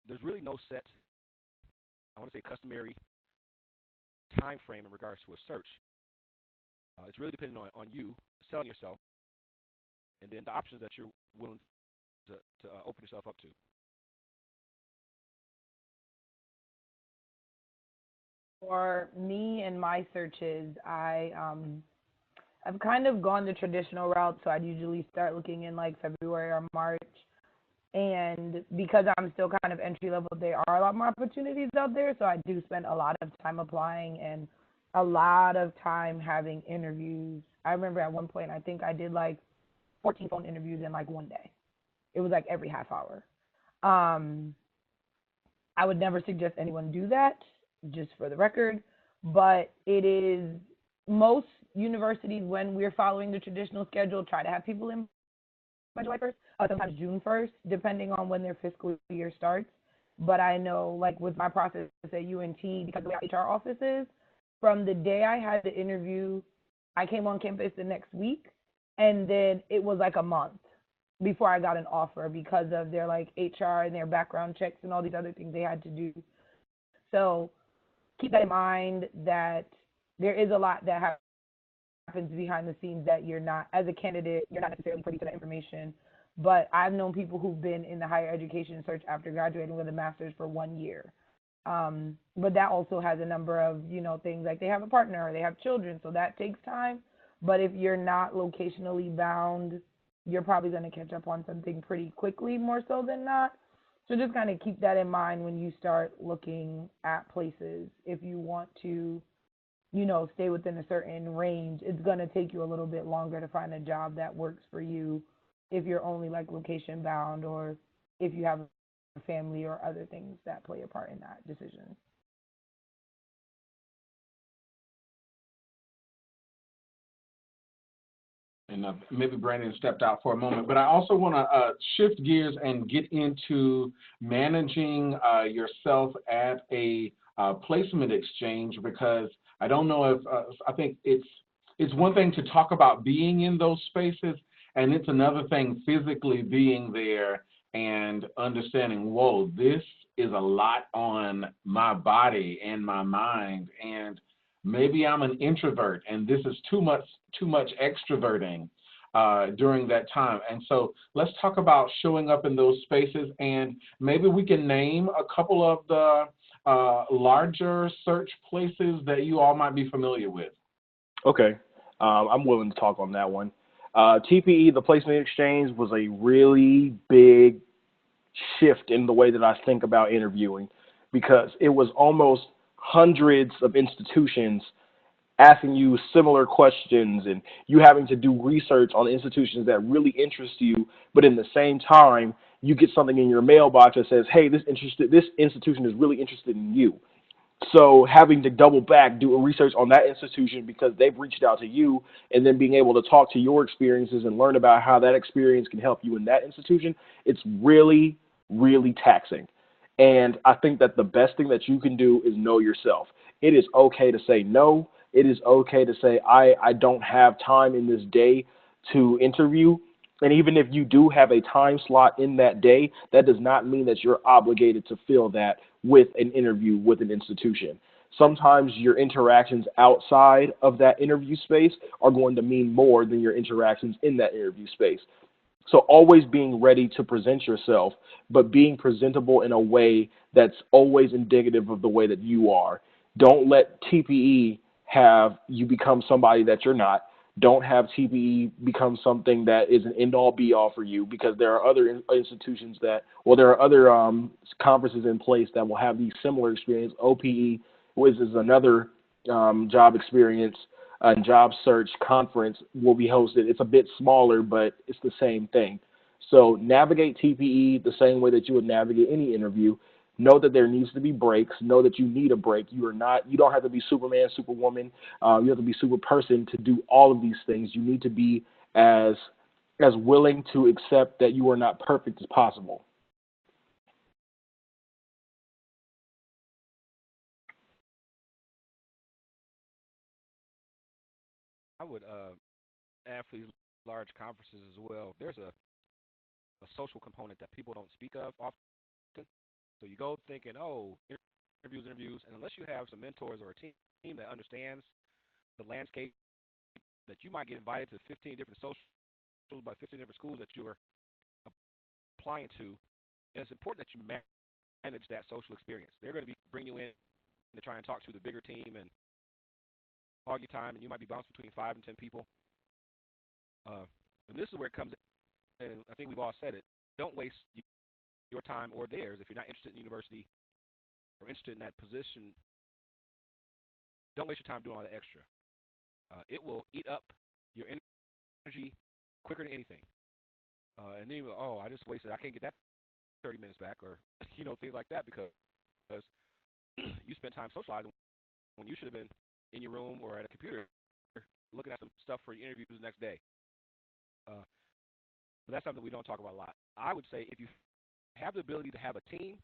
There's really no set, I want to say, customary time frame in regards to a search. It's really dependent on you selling yourself and then the options that you're willing to open yourself up to. For me and my searches, I've kind of gone the traditional route, so I'd usually start looking in like February or March. And because I'm still kind of entry level, there are a lot more opportunities out there, so I do spend a lot of time applying and a lot of time having interviews. I remember at one point, I think I did like 14 phone interviews in like one day. It was like every half hour. Um, I would never suggest anyone do that, just for the record, but it is most universities, when we're following the traditional schedule, try to have people in by July 1st, sometimes June 1st, depending on when their fiscal year starts. But I know, like with my process at UNT, because of the way our HR office is, from the day I had the interview, I came on campus the next week, and then it was like a month before I got an offer because of their like HR and their background checks and all these other things they had to do. So keep that in mind, that there is a lot that happens behind the scenes that you're not, as a candidate, you're not necessarily privy to that information. But I've known people who've been in the higher education search after graduating with a master's for 1 year. But that also has a number of, things like they have a partner or they have children, so that takes time. But if you're not locationally bound, you're probably going to catch up on something pretty quickly, more so than not. So just kind of keep that in mind when you start looking at places. If you want to, stay within a certain range, it's going to take you a little bit longer to find a job that works for you if you're only like location bound, or if you have a family or other things that play a part in that decision. And maybe Brandon stepped out for a moment, but I also want to shift gears and get into managing yourself at a placement exchange, because I don't know if I think it's one thing to talk about being in those spaces, and it's another thing physically being there and understanding, whoa, this is a lot on my body and my mind, and maybe I'm an introvert and this is too much extroverting during that time. And so let's talk about showing up in those spaces, and maybe we can name a couple of the larger search places that you all might be familiar with. Okay. I'm willing to talk on that one. TPE, the placement exchange, was a really big shift in the way that I think about interviewing, because it was almost hundreds of institutions asking you similar questions, and you having to do research on institutions that really interest you, but in the same time, you get something in your mailbox that says, hey, this institution is really interested in you. So having to double back, do a research on that institution because they've reached out to you, and then being able to talk to your experiences and learn about how that experience can help you in that institution, it's really, really taxing. And I think that the best thing that you can do is know yourself. It is okay to say no. It is okay to say, I don't have time in this day to interview. And even if you do have a time slot in that day, that does not mean that you're obligated to fill that with an interview with an institution. Sometimes your interactions outside of that interview space are going to mean more than your interactions in that interview space. So always being ready to present yourself, but being presentable in a way that's always indicative of the way that you are. Don't let TPE have you become somebody that you're not. Don't have TPE become something that is an end-all be-all for you, because there are other institutions that, well, there are other conferences in place that will have these similar experience. OPE, which is another job experience and job search conference, will be hosted. It's a bit smaller, but it's the same thing. So navigate TPE the same way that you would navigate any interview. Know that there needs to be breaks. Know that you need a break. You don't have to be Superman, Superwoman. You have to be super person to do all of these things. You need to be as willing to accept that you are not perfect as possible. I would add for these large conferences as well. There's a social component that people don't speak of often. So you go thinking, oh, interviews, and unless you have some mentors or a team that understands the landscape, that you might get invited to 15 different socials by 15 different schools that you are applying to. And it's important that you manage that social experience. They're going to bring you in to try and talk to the bigger team and hog your time, and you might be bounced between 5 and 10 people. And this is where it comes in, and I think we've all said it. Don't waste your time or theirs. If you're not interested in the university or interested in that position, don't waste your time doing all the extra. It will eat up your energy quicker than anything. And then you go, oh, I just wasted, I can't get that 30 minutes back, or things like that, because you spent time socializing when you should have been in your room or at a computer looking at some stuff for your interviews the next day. But that's something we don't talk about a lot. I would say if you have the ability to have a team,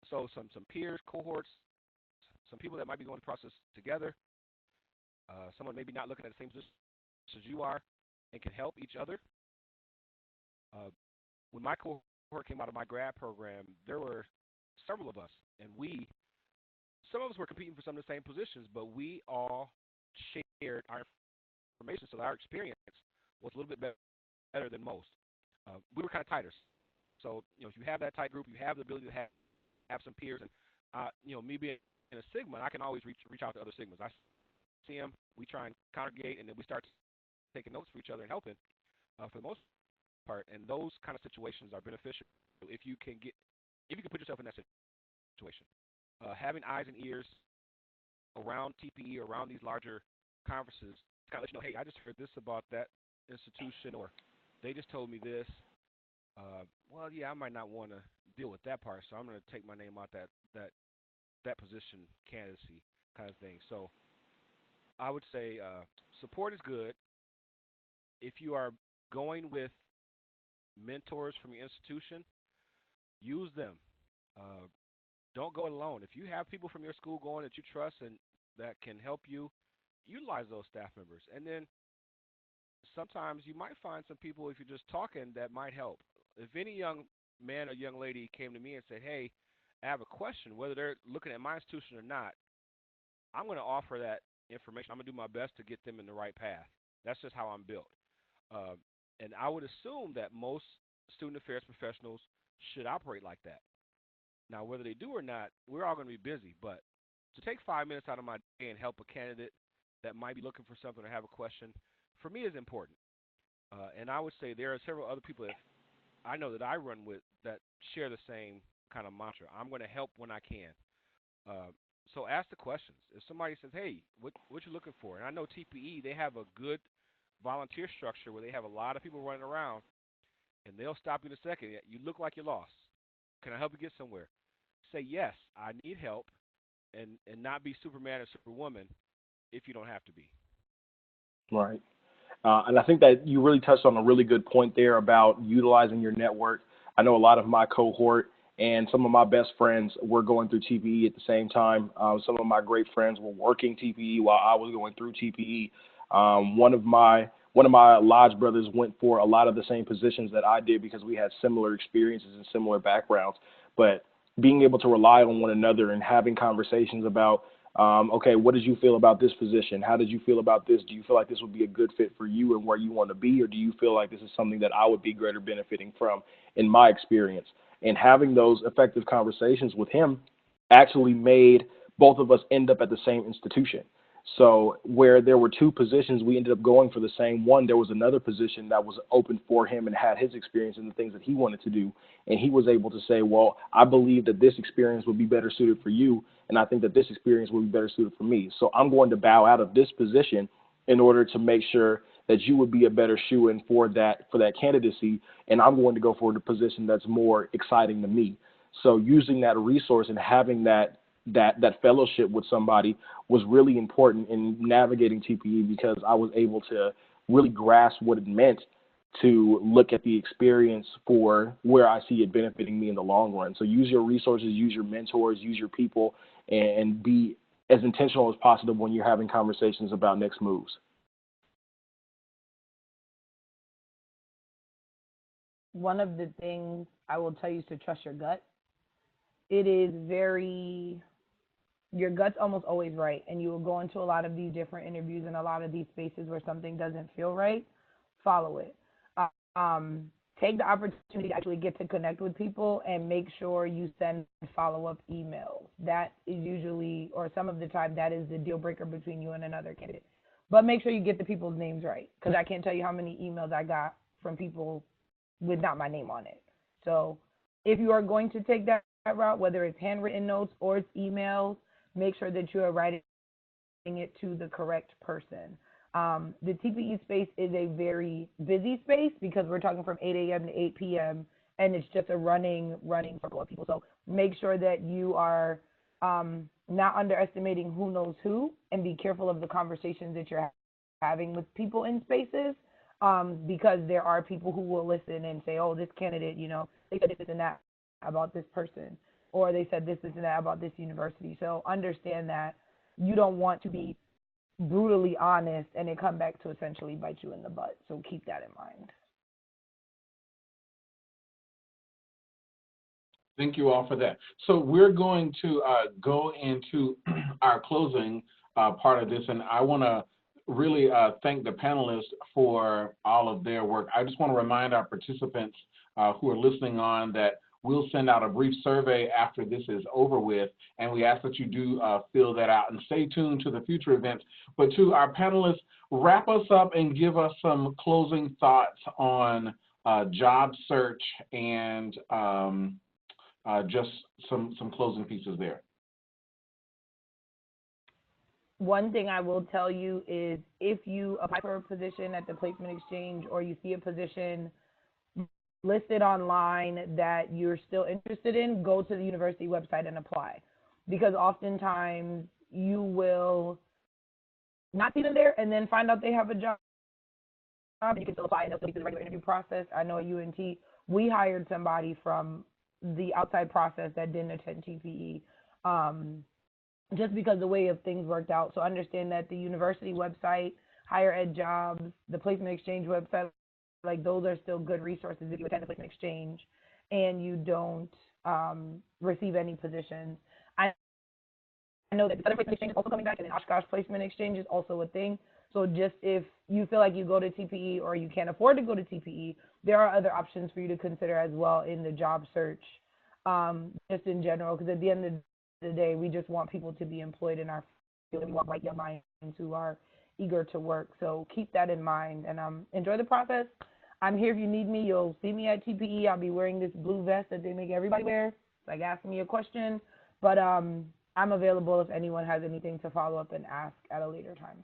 so some peers, cohorts, some people that might be going through the process together, someone maybe not looking at the same position as you are, and can help each other. When my cohort came out of my grad program, there were several of us, and some of us were competing for some of the same positions, but we all shared our information, so our experience was a little bit better than most. We were kind of tighter. So, if you have that tight group, you have the ability to have some peers, and me being in a Sigma, I can always reach out to other Sigmas. I see them, we try and congregate, and then we start taking notes for each other and helping for the most part. And those kind of situations are beneficial if you can put yourself in that situation. Having eyes and ears around TPE or around these larger conferences kind of let you know, hey, I just heard this about that institution, or they just told me this. Well, yeah, I might not want to deal with that part, so I'm going to take my name out that position candidacy kind of thing. So I would say support is good. if you are going with mentors from your institution, use them. Uh, don't go alone. If you have people from your school going that you trust and that can help you, utilize those staff members. And then sometimes you might find some people, if you're just talking, that might help. If any young man or young lady came to me and said, "Hey, I have a question," whether they're looking at my institution or not, I'm going to offer that information. I'm going to do my best to get them in the right path. That's just how I'm built. Uh, and I would assume that most student affairs professionals should operate like that. Now, whether they do or not, we're all going to be busy. But to take 5 minutes out of my day and help a candidate that might be looking for something or have a question, for me is important. And I would say there are several other people that I know that I run with that share the same kind of mantra. I'm going to help when I can. Uh, so ask the questions. If somebody says, "Hey, what you looking for?" And I know TPE, they have a good volunteer structure where they have a lot of people running around, and they'll stop you in a second. "You look like you're lost. Can I help you get somewhere?" Say, "Yes, I need help," and not be Superman or Superwoman if you don't have to be. Right. And I think that you really touched on a really good point there about utilizing your network. I know a lot of my cohort and some of my best friends were going through TPE at the same time. Some of my great friends were working TPE while I was going through TPE. One of my lodge brothers went for a lot of the same positions that I did because we had similar experiences and similar backgrounds. But being able to rely on one another and having conversations about, okay, what did you feel about this position? How did you feel about this? Do you feel like this would be a good fit for you and where you want to be? Or do you feel like this is something that I would be greater benefiting from in my experience? And having those effective conversations with him actually made both of us end up at the same institution. So where there were two positions, we ended up going for the same one. There was another position that was open for him and had his experience and the things that he wanted to do. And he was able to say, well, I believe that this experience would be better suited for you, and I think that this experience would be better suited for me. So I'm going to bow out of this position in order to make sure that you would be a better shoe-in for that candidacy, and I'm going to go for the position that's more exciting to me. So using that resource and having that fellowship with somebody was really important in navigating TPE, because I was able to really grasp what it meant to look at the experience for where I see it benefiting me in the long run. So use your resources, use your mentors, use your people, and be as intentional as possible when you're having conversations about next moves. One of the things I will tell you is to trust your gut. It is your gut's almost always right, and you will go into a lot of these different interviews and a lot of these spaces where something doesn't feel right. Follow it. Take the opportunity to actually get to connect with people and make sure you send follow-up emails. That is usually, or some of the time, that is the deal breaker between you and another candidate. But make sure you get the people's names right, because I can't tell you how many emails I got from people with not my name on it. So if you are going to take that route, whether it's handwritten notes or it's emails, make sure that you are writing it to the correct person. The TPE space is a very busy space because we're talking from 8 a.m. to 8 p.m. and it's just a running circle of people. So make sure that you are not underestimating who knows who, and be careful of the conversations that you're having with people in spaces, because there are people who will listen and say, oh, this candidate, they said this and that about this person, or they said this and that about this university. So understand that you don't want to be brutally honest and it come back to essentially bite you in the butt. So keep that in mind. Thank you all for that. So we're going to go into our closing part of this, and I want to really thank the panelists for all of their work. I just want to remind our participants who are listening on that we'll send out a brief survey after this is over with, and we ask that you do fill that out and stay tuned to the future events. But to our panelists, wrap us up and give us some closing thoughts on job search and just some closing pieces there. One thing I will tell you is if you apply for a position at the placement exchange or you see a position listed online that you're still interested in, go to the university website and apply. Because oftentimes you will not see them there and then find out they have a job and you can still apply and they'll still be through the regular interview process. I know at UNT, we hired somebody from the outside process that didn't attend TPE. Just because the way of things worked out. So understand that the university website, higher ed jobs, the placement exchange website, like those are still good resources if you attend the placement exchange and you don't receive any positions. I know that the other placement exchange is also coming back, and the Oshkosh placement exchange is also a thing. So just if you feel like you go to TPE or you can't afford to go to TPE, there are other options for you to consider as well in the job search, just in general, because at the end of the day, we just want people to be employed in our field. We want bright young minds who are eager to work. So keep that in mind and enjoy the process. I'm here if you need me. You'll see me at TPE. I'll be wearing this blue vest that they make everybody wear. It's like asking me a question. But I'm available if anyone has anything to follow up and ask at a later time.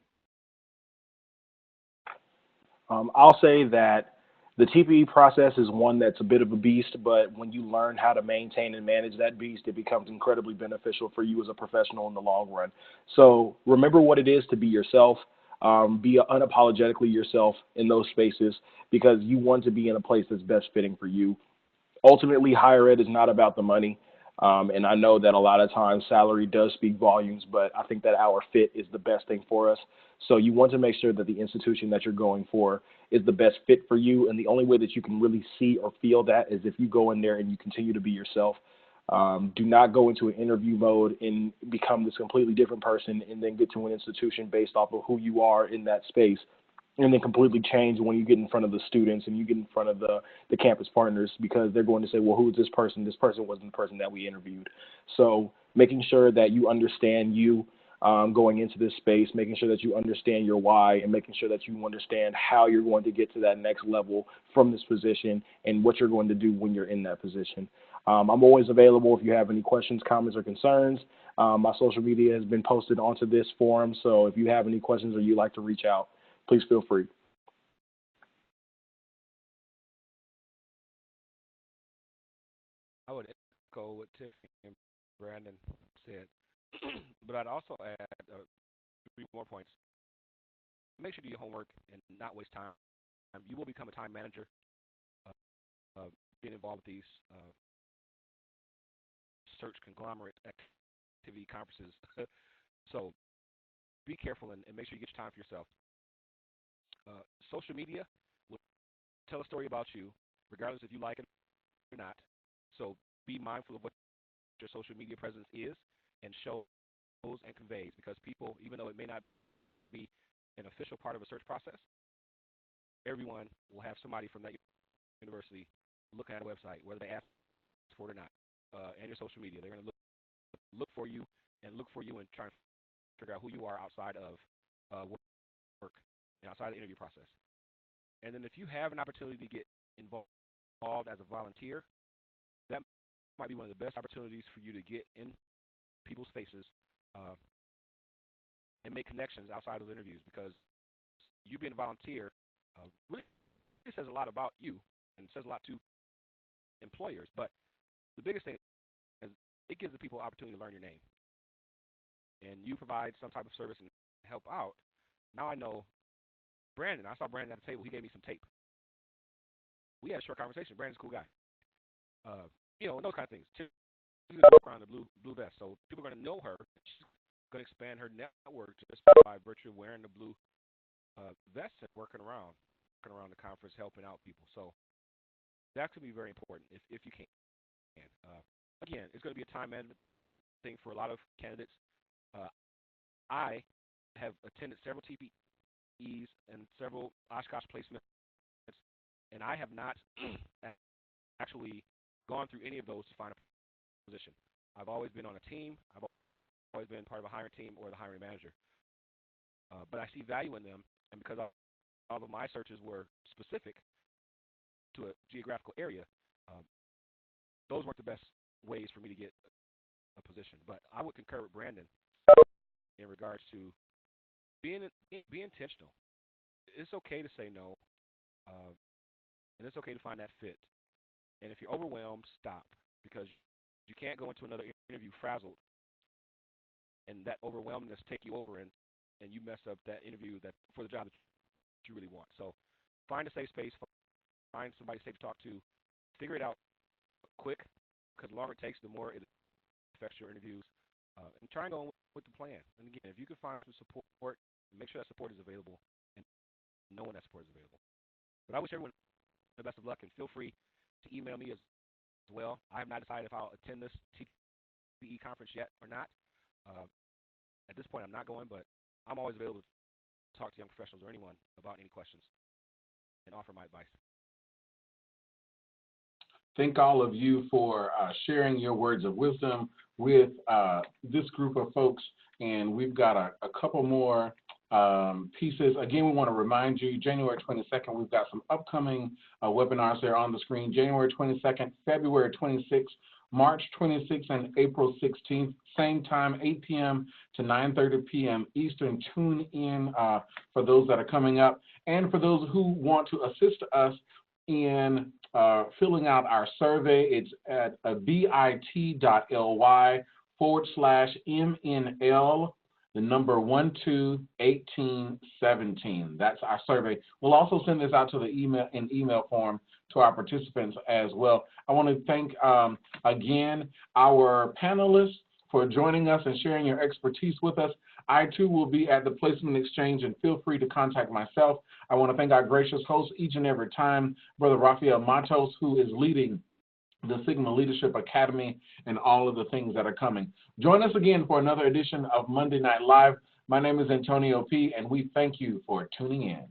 I'll say that the TPE process is one that's a bit of a beast, but when you learn how to maintain and manage that beast, it becomes incredibly beneficial for you as a professional in the long run. So remember what it is to be yourself. Be unapologetically yourself in those spaces because you want to be in a place that's best fitting for you. Ultimately, higher ed is not about the money. And I know that a lot of times salary does speak volumes, but I think that our fit is the best thing for us. So you want to make sure that the institution that you're going for is the best fit for you. And the only way that you can really see or feel that is if you go in there and you continue to be yourself. Do not go into an interview mode and become this completely different person and then get to an institution based off of who you are in that space and then completely change when you get in front of the students and you get in front of the campus partners because they're going to say, well, who is this person? This person wasn't the person that we interviewed. So making sure that you understand you going into this space, making sure that you understand your why and making sure that you understand how you're going to get to that next level from this position and what you're going to do when you're in that position. I'm always available if you have any questions, comments, or concerns. My social media has been posted onto this forum, so if you have any questions or you'd like to reach out, please feel free. I would echo what Tiffany and Brandon said, but I'd also add 3 more points. Make sure you do your homework and not waste time. You will become a time manager getting involved with these search conglomerate activity conferences. So be careful and make sure you get your time for yourself. Social media will tell a story about you, regardless if you like it or not. So be mindful of what your social media presence is and shows and conveys, because people, even though it may not be an official part of a search process, everyone will have somebody from that university looking at a website, whether they ask for it or not, and your social media. They're going to look for you and try to figure out who you are outside of work and outside of the interview process. And then if you have an opportunity to get involved as a volunteer, that might be one of the best opportunities for you to get in people's faces and make connections outside of the interviews, because you being a volunteer really says a lot about you and says a lot to employers. But the biggest thing is it gives the people opportunity to learn your name. And you provide some type of service and help out. Now I know Brandon. I saw Brandon at the table. He gave me some tape. We had a short conversation. Brandon's a cool guy. Those kind of things. She's going to walk around the blue vest. So people are going to know her. She's going to expand her network just by virtue of wearing the blue vest and working around the conference, helping out people. So that could be very important if you can. Again, it's going to be a time management thing for a lot of candidates. I have attended several TPEs and several Oshkosh placements, and I have not actually gone through any of those to find a position. I've always been on a team. I've always been part of a hiring team or the hiring manager. But I see value in them, and because all of my searches were specific to a geographical area, those weren't the best ways for me to get a position. But I would concur with Brandon in regards to be intentional. It's okay to say no, and it's okay to find that fit. And if you're overwhelmed, stop, because you can't go into another interview frazzled and that overwhelmness take you over and you mess up that interview that for the job that you really want. So find a safe space, find somebody safe to talk to, figure it out quick, because the longer it takes, the more it affects your interviews, and try and go with the plan. And again, if you can find some support, make sure that support is available, and knowing that support is available. But I wish everyone the best of luck, and feel free to email me as well. I have not decided if I'll attend this TPE conference yet or not. At this point, I'm not going, but I'm always available to talk to young professionals or anyone about any questions and offer my advice. Thank all of you for sharing your words of wisdom with this group of folks. And we've got a couple more pieces. Again, we want to remind you, January 22nd, we've got some upcoming webinars there on the screen. January 22nd, February 26th, March 26th, and April 16th. Same time, 8 p.m. to 9:30 p.m. Eastern. Tune in for those that are coming up. And for those who want to assist us in filling out our survey, it's at bit.ly/MNL, the number 121817. That's our survey. We'll also send this out to the email form to our participants as well. I want to thank again our panelists for joining us and sharing your expertise with us. I too will be at the Placement Exchange, and feel free to contact myself. I want to thank our gracious host each and every time, Brother Rafael Matos, who is leading the Sigma Leadership Academy and all of the things that are coming. Join us again for another edition of Monday Night Live. My name is Antonio P., and we thank you for tuning in.